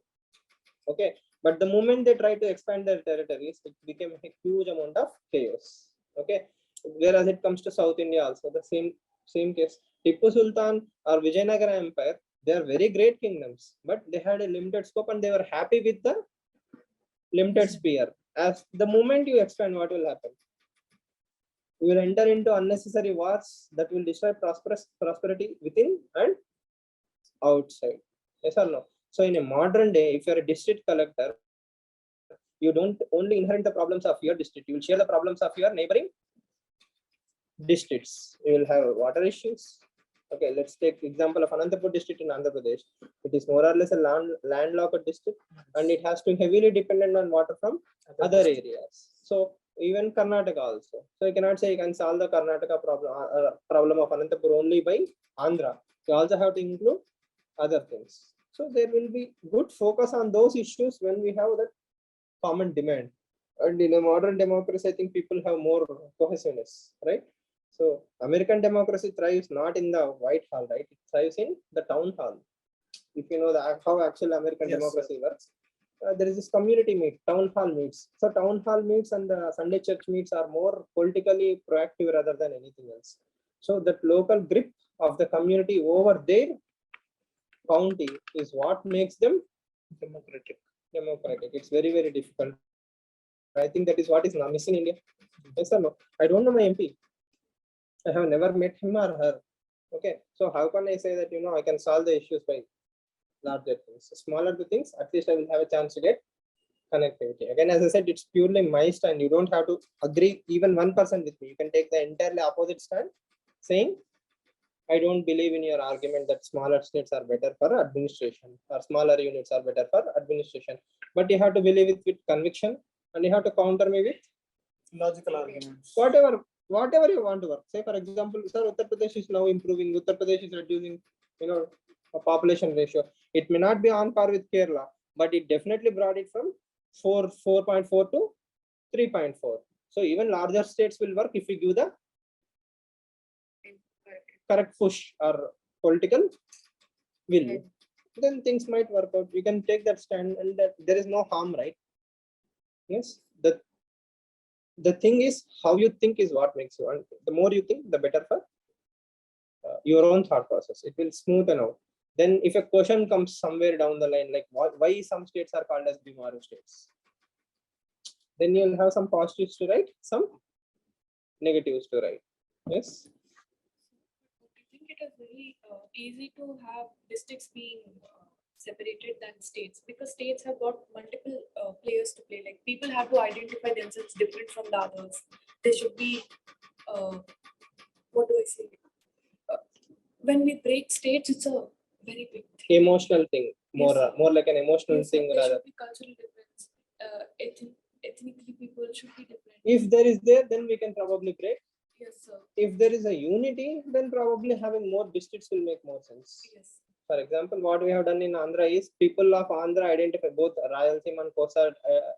Okay, but the moment they try to expand their territories, it became a huge amount of chaos. Okay, whereas it comes to South India also, the same case. Tipu Sultan or Vijayanagara Empire, they are very great kingdoms, but they had a limited scope and they were happy with the limited sphere. As the moment you expand, what will happen? You will enter into unnecessary wars that will destroy prosperity within and outside. Yes or no? So in a modern day, if you're a district collector, you don't only inherit the problems of your district, you will share the problems of your neighboring districts. You will have water issues. Okay, let's take example of Anantapur district in Andhra Pradesh. It is more or less a landlocked district and it has to heavily dependent on water from other areas. So even Karnataka also. So you cannot say you can solve the Karnataka problem of Anantapur only by Andhra. You also have to include other things. So there will be good focus on those issues when we have that common demand. And in a modern democracy, I think people have more cohesiveness, right? So American democracy thrives not in the White Hall, right? It thrives in the town hall. If you know how actual American democracy works, there is this community meet, town hall meets. So town hall meets and the Sunday church meets are more politically proactive rather than anything else. So that local grip of the community over their county is what makes them democratic. It's very, very difficult. I think that is what is now missing in India. Yes or no? I don't know my MP. I have never met him or her. Okay, so how can I say that I can solve the issues by larger things? Smaller the things, at least I will have a chance to get connectivity. Again, as I said, it's purely my stand. You don't have to agree even 1% with me. You can take the entirely opposite stand, saying, I don't believe in your argument that smaller states are better for administration or smaller units are better for administration. But you have to believe it with conviction, and you have to counter me with Logical arguments. whatever you want to work. Say, for example, sir, Uttar Pradesh is now improving. Uttar Pradesh is reducing, a population ratio. It may not be on par with Kerala, but it definitely brought it from 4.4 to 3.4. So even larger states will work if we give the correct push or political will. Then things might work out. You can take that stand, and that there is no harm, right? Yes. The thing is, how you think is what makes you. And the more you think, the better for your own thought process. It will smoothen out. Then if a question comes somewhere down the line, like why some states are called as Bimaru states, then you'll have some positives to write, some negatives to write. Yes. I think it is very easy to have districts being separated than states, because states have got multiple players to play. Like, people have to identify themselves different from the others. They should be, what do I say? When we break states, it's a very big thing. Emotional thing, more Yes. more like an emotional Yes, thing there rather. should be cultural difference. Ethnically, people should be different. If there is there, then we can probably break. Yes, sir. If there is a unity, then probably having more districts will make more sense. Yes. For example, what we have done in Andhra is people of Andhra identify, both Rayalaseema and Kosa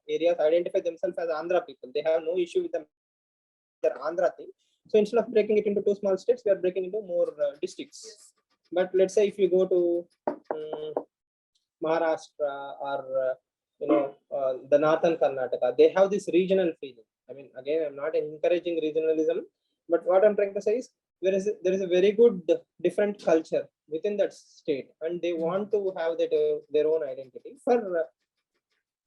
areas identify themselves as Andhra people. They have no issue with their Andhra thing. So instead of breaking it into 2 small states, we are breaking into more districts. Yes. But let's say if you go to Maharashtra or the northern Karnataka, they have this regional feeling. I mean, again, I'm not encouraging regionalism, but what I'm trying to say is there is a very good different culture within that state, and they want to have that their own identity for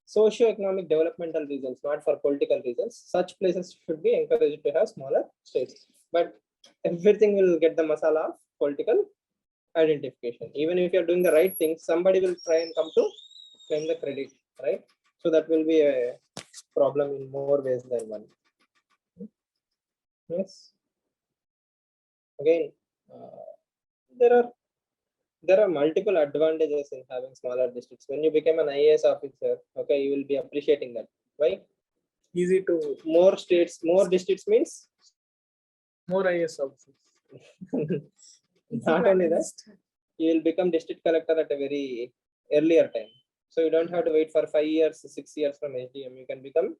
socio-economic developmental reasons, not for political reasons. Such places should be encouraged to have smaller states, but everything will get the masala of political identification. Even if you're doing the right thing, somebody will try and come to claim the credit, right? So that will be a problem in more ways than one. Yes. Again, there are multiple advantages in having smaller districts. When you become an IAS officer, okay, you will be appreciating that. Why? Easy to More states, more districts means more IAS officers. not only that, you will become district collector at a very earlier time. So you don't have to wait for 5 years, 6 years from SDM. You can become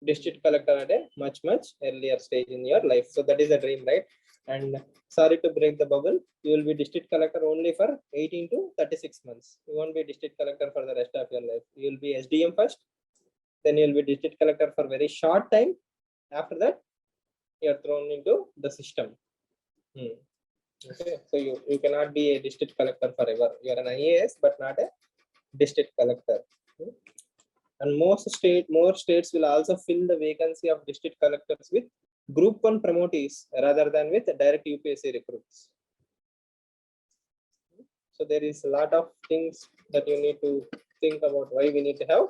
district collector at a much earlier stage in your life. So that is a dream, right? And sorry to break the bubble, you will be district collector only for 18 to 36 months. You won't be district collector for the rest of your life. You will be SDM first, then you will be district collector for very short time. After that, you are thrown into the system. Okay, so you cannot be a district collector forever. You are an IAS, but not a district collector. And more states will also fill the vacancy of district collectors with group 1 promotees rather than with direct UPSC recruits. So there is a lot of things that you need to think about why we need to have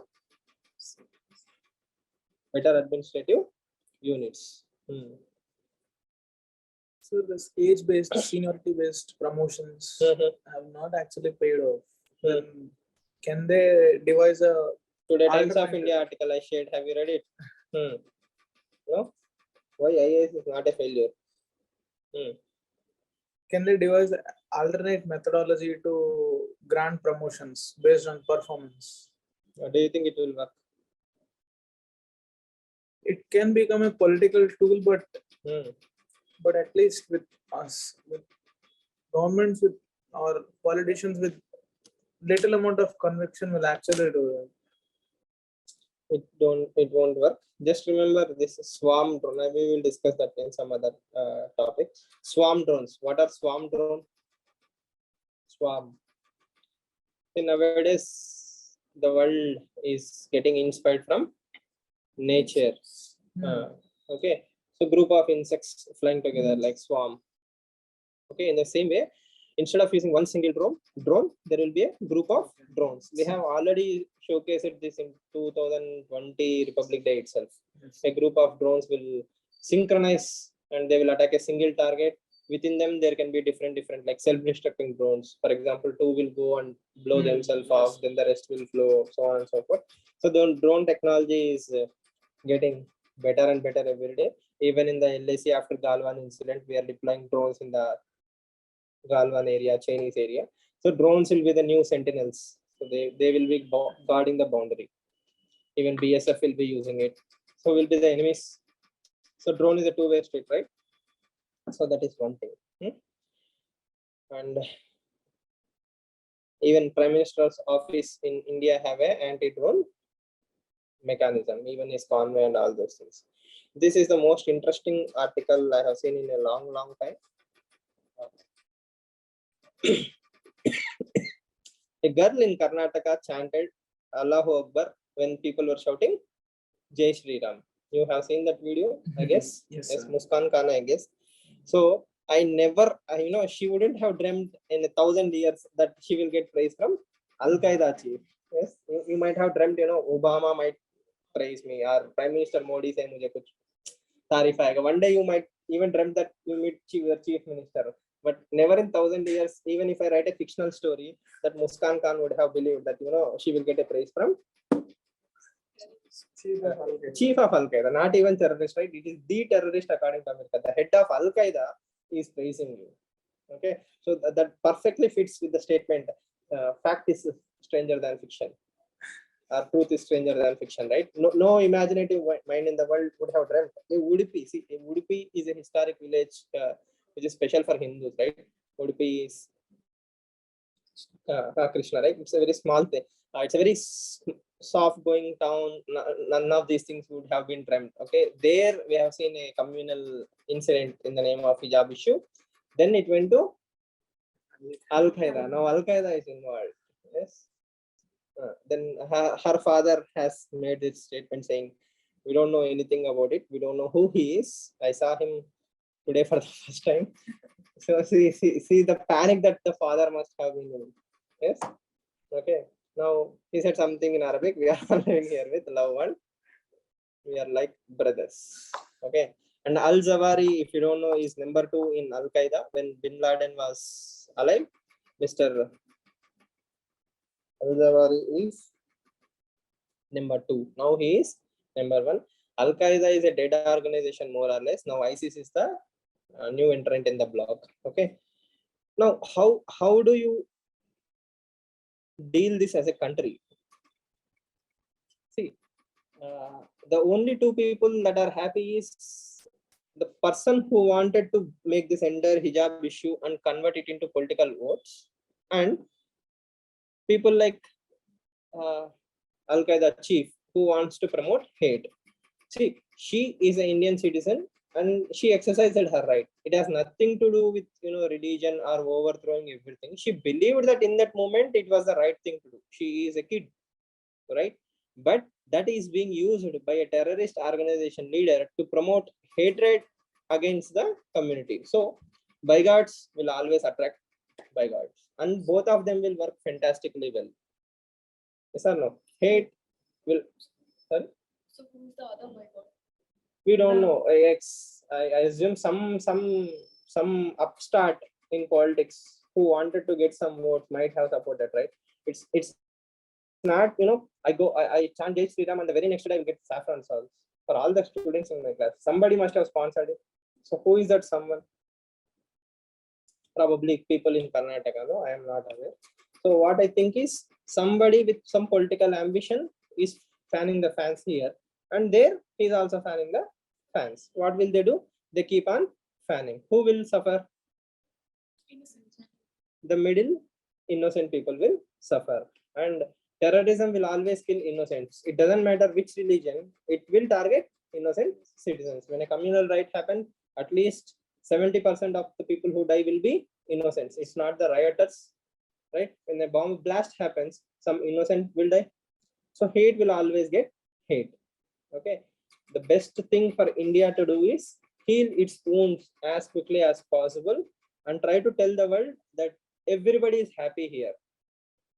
better administrative units. So this age-based, seniority-based promotions have not actually paid off. Then can they devise a Today Times of alternative? India article I shared, have you read it? No? Why IAS is not a failure? Can they devise an alternate methodology to grant promotions based on performance? Do you think it will work? It can become a political tool, but at least with us, with governments with or politicians with little amount of conviction will actually do it. It won't work. Just remember this swarm drone. We will discuss that in some other topic. Swarm drones. What are swarm drone? Swarm. Nowadays, the world is getting inspired from nature. Okay, so group of insects flying together like swarm. Okay, in the same way, Instead of using one single drone, there will be a group of drones. We have already showcased this in 2020 Republic Day itself. A group of drones will synchronize and they will attack a single target. Within them, there can be different like self-destructing drones. For example, two will go and blow themselves off, then the rest will flow, so on and so forth. So the drone technology is getting better and better every day. Even in the LAC after Galwan incident, we are deploying drones in the Galwan area, Chinese area. So drones will be the new sentinels. So they will be guarding the boundary. Even BSF will be using it. So will be the enemies. So drone is a two-way street, right? So that is one thing. And even Prime Minister's office in India have a anti-drone mechanism, even his convoy and all those things. This is the most interesting article I have seen in a long time. A girl in Karnataka chanted Allahu Akbar when people were shouting Jai Shri Ram. You have seen that video, I guess. Yes, Muskan Khan, I guess. So I never, she wouldn't have dreamt in 1,000 years that she will get praise from Al Qaeda chief. Yes, you might have dreamt, Obama might praise me, or Prime Minister Modi say mujhe kuch taarif aayega. One day you might even dream that you meet your chief minister. But never in 1,000 years, even if I write a fictional story, that Muskan Khan would have believed that she will get a praise from Chief of Al Qaeda, not even terrorist, right? It is the terrorist according to America. The head of Al Qaeda is praising you. Okay, so that perfectly fits with the statement: fact is stranger than fiction, or truth is stranger than fiction, right? No imaginative mind in the world would have dreamt. Udupi, see, Udupi is a historic village which is special for Hindus, right? Udupi is Krishna, right? It's a very small thing. It's a very soft going town. None of these things would have been dreamt. Okay, there we have seen a communal incident in the name of hijab issue. Then it went to Al Qaeda. Now Al Qaeda is involved. Yes. Then her father has made this statement saying, "We don't know anything about it. We don't know who he is. I saw him today for the first time." So see the panic that the father must have been in. Yes. Okay. Now he said something in Arabic. We are all living here with love and we are like brothers. Okay. And Al Zawahiri, if you don't know, is number 2 in Al Qaeda when Bin Laden was alive. Mr. Al Zawahiri is number 2. Now he is number 1. Al Qaeda is a dead organization more or less. Now ISIS is the new entrant in the block. Okay. Now how do you deal this as a country? See, the only two people that are happy is the person who wanted to make this entire hijab issue and convert it into political votes, and people like Al Qaeda chief who wants to promote hate. See, she is an Indian citizen and she exercised her right. It has nothing to do with religion or overthrowing everything. She believed that in that moment it was the right thing to do. She is a kid, right? But that is being used by a terrorist organization leader to promote hatred against the community. So bygots will always attract bygots, and both of them will work fantastically well. Yes or no? Hate will. Sorry? So who's the other bygot? We don't know. I assume some upstart in politics who wanted to get some votes might have supported, right? It's not, I chant Jai Shri Ram and the very next day I will get saffron salts for all the students in my class. Somebody must have sponsored it. So who is that someone? Probably people in Karnataka. No, I am not aware. So what I think is somebody with some political ambition is fanning the fans here, and there he is also fanning the fans. What will they do? They keep on fanning. Who will suffer? Innocent. The middle innocent people will suffer, and terrorism will always kill innocents. It doesn't matter which religion, it will target innocent citizens. When a communal riot happens, at least 70% of the people who die will be innocents. It's not the rioters, right? When a bomb blast happens, some innocent will die. So hate will always get hate. Okay. The best thing for India to do is heal its wounds as quickly as possible and try to tell the world that everybody is happy here.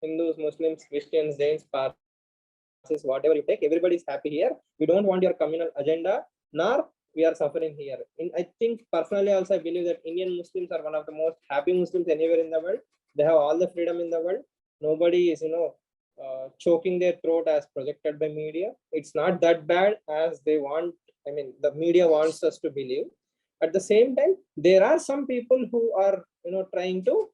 Hindus, Muslims, Christians, Jains, Parsis, whatever you take, everybody is happy here. We don't want your communal agenda, nor we are suffering here. I think personally also I believe that Indian Muslims are one of the most happy Muslims anywhere in the world. They have all the freedom in the world. Nobody is, choking their throat as projected by media. It's not that bad as they want. I mean, the media wants us to believe. At the same time, there are some people who are, trying to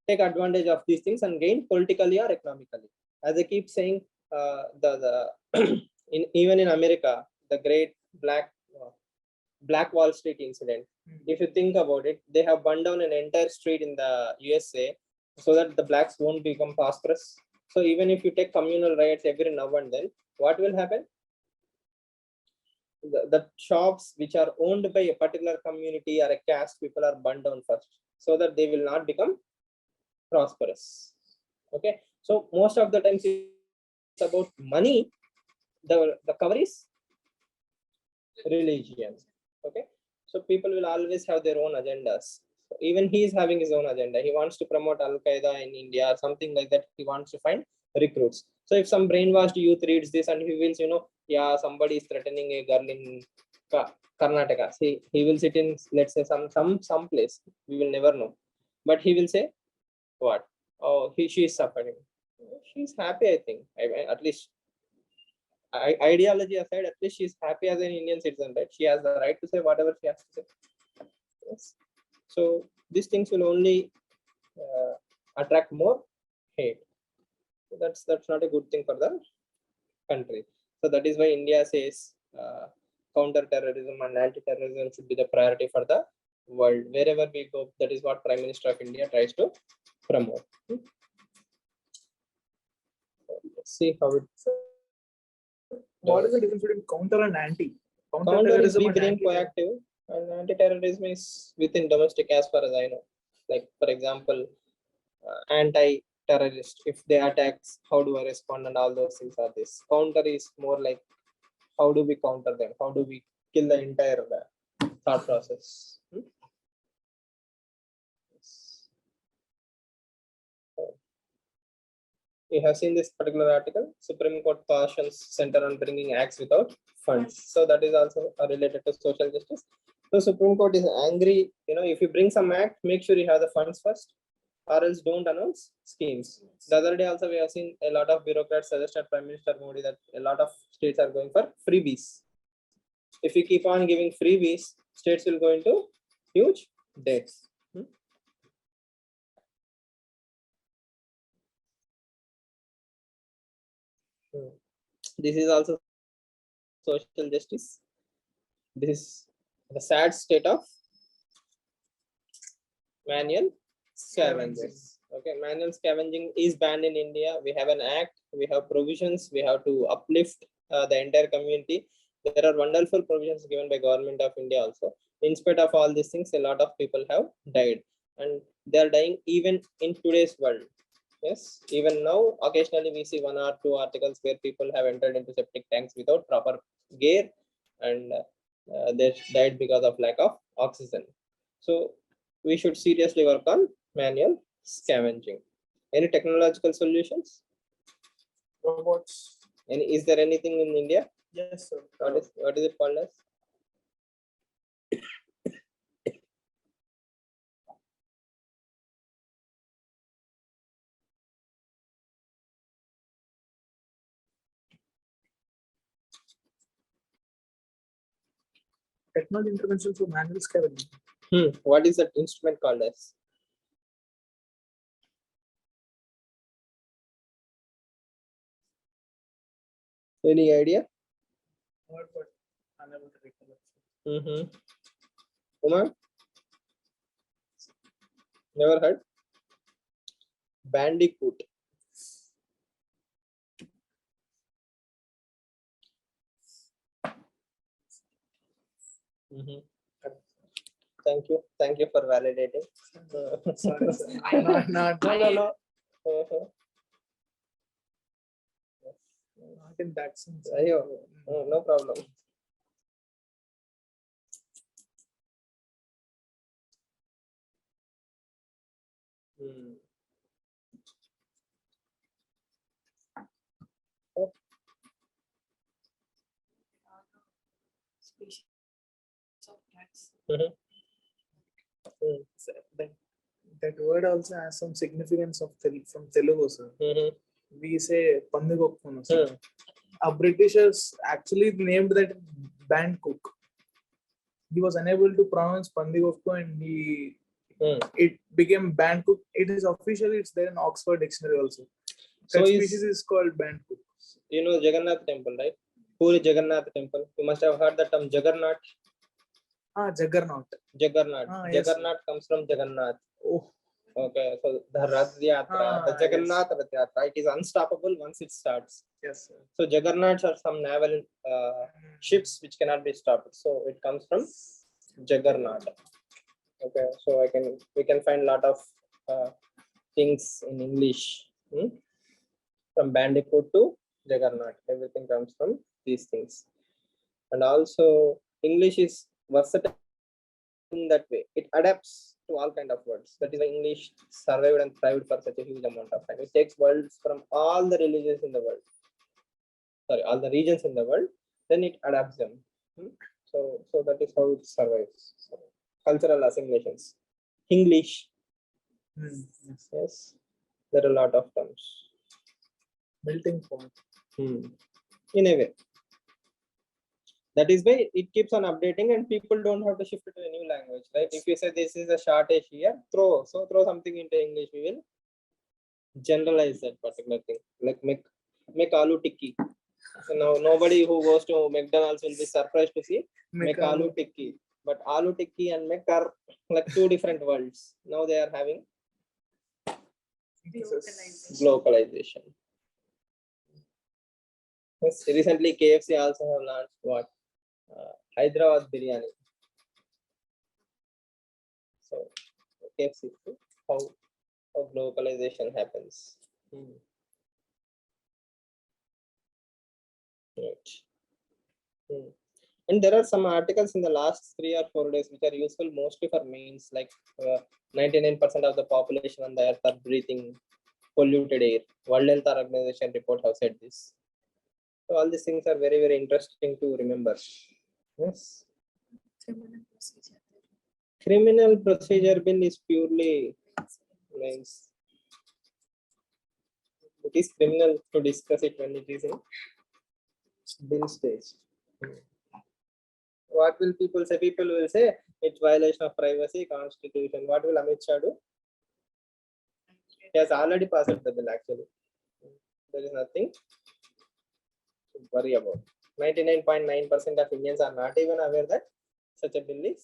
take advantage of these things and gain politically or economically. As I keep saying, the even in America, the great Black Wall Street incident. If you think about it, they have burned down an entire street in the USA so that the blacks won't become prosperous. So even if you take communal riots every now and then, what will happen? The shops which are owned by a particular community or a caste people are burned down first so that they will not become prosperous. Okay, so most of the times it's about money. The cover is religion. Okay, so people will always have their own agendas. So even he is having his own agenda. He wants to promote Al Qaeda in India or something like that. He wants to find recruits. So if some brainwashed youth reads this and he wills, yeah, somebody is threatening a girl in Karnataka. He will sit in, let's say, some place. We will never know. But he will say, what? Oh, she is suffering. She's happy, I think. At least ideology aside, at least she's happy as an Indian citizen, right? She has the right to say whatever she has to say. Yes. So these things will only attract more hate. So that's not a good thing for the country. So that is why India says counter-terrorism and anti-terrorism should be the priority for the world. Wherever we go, that is what Prime Minister of India tries to promote. Let's see how it. What is the difference between counter and anti? Counter is be and being anti- proactive, and anti-terrorism is within domestic, as far as I know. Like, for example, anti-terrorist, if they attack, how do I respond, and all those things are this. Counter is more like, how do we counter them? How do we kill the entire thought process? You have seen this particular article. Supreme Court cautions center on bringing acts without funds. So that is also related to social justice. So Supreme Court is angry. If you bring some act, make sure you have the funds first, or else don't announce schemes. The other day also we have seen a lot of bureaucrats suggested Prime Minister Modi that a lot of states are going for freebies. If we keep on giving freebies, states will go into huge debts. This is also social justice. This is the sad state of manual scavenging. Okay, manual scavenging is banned in India. We have an act, we have provisions, we have to uplift the entire community. There are wonderful provisions given by Government of India also. In spite of all these things, a lot of people have died, and they are dying even in today's world. Yes, even now, occasionally we see 1 or 2 articles where people have entered into septic tanks without proper gear, and they died because of lack of oxygen. So we should seriously work on manual scavenging. Any technological solutions? Robots. Is there anything in India? Yes, sir. What is it called as? Technology intervention for manual scavenging. What is that instrument called as? Any idea? Heard, but unable to recollect. Uma? Never heard? Bandicoot. Thank you for validating. Sorry, sir. I- Not No. in that sense. No problem. Hmm. Species of cats. Mhm. So that word also has some significance of from Telugu, sir. Mhm. We say Pandugokunu, sir. Hmm. Britishers actually named that band cook. He was unable to pronounce Pandigokku and Hmm. it became band cook. It is officially, it's there in Oxford Dictionary also. So That is, species is called band cook. you know, Jagannath temple, right? Puri Jagannath temple. You must have heard the term Juggernaut. Juggernaut. Juggernaut. Yes, sir. Juggernaut comes from Jagannath. Oh, Okay, so the Rath Yatra, the yes. Jagannath Rath Yatra, it is unstoppable once it starts. yes, sir. So Juggernauts are some naval ships which cannot be stopped. So it comes from Juggernaut. Okay, so we can find a lot of things in English. From Bandicoot to Juggernaut, everything comes from these things. And also English is versatile in that way. It adapts to all kind of words. That is why English survived and thrived for such a huge amount of time. It takes words from all the religions in the world. Sorry, all the regions in the world, then it adapts them. So that is how it survives. So, cultural assimilations. English, Yes. yes, there are a lot of terms. Melting pot. In a way. That is why it keeps on updating and people don't have to shift it to a new language, right? If you say this is a shortage here, throw something into English, we will generalize that particular thing. Like make aloo tikki. So now nobody who goes to McDonald's will be surprised to see make aloo tikki. But aloo tikki and make are like two different worlds. Now they are having localization. Yes, recently KFC also have launched what? Hyderabad biryani. So KFC, how localization happens. Right. And there are some articles in the last 3 or 4 days which are useful mostly for mains, like 99% of the population on the earth are breathing polluted air. World Health Organization report have said this. So all these things are very, very interesting to remember. Yes. Criminal procedure bill is purely means it is criminal to discuss it when it is in bill stage. What will people say? People will say it's violation of privacy, constitution. What will Amit Shah do? He has already passed the bill actually. There is nothing to worry about. 99.9% of Indians are not even aware that such a bill is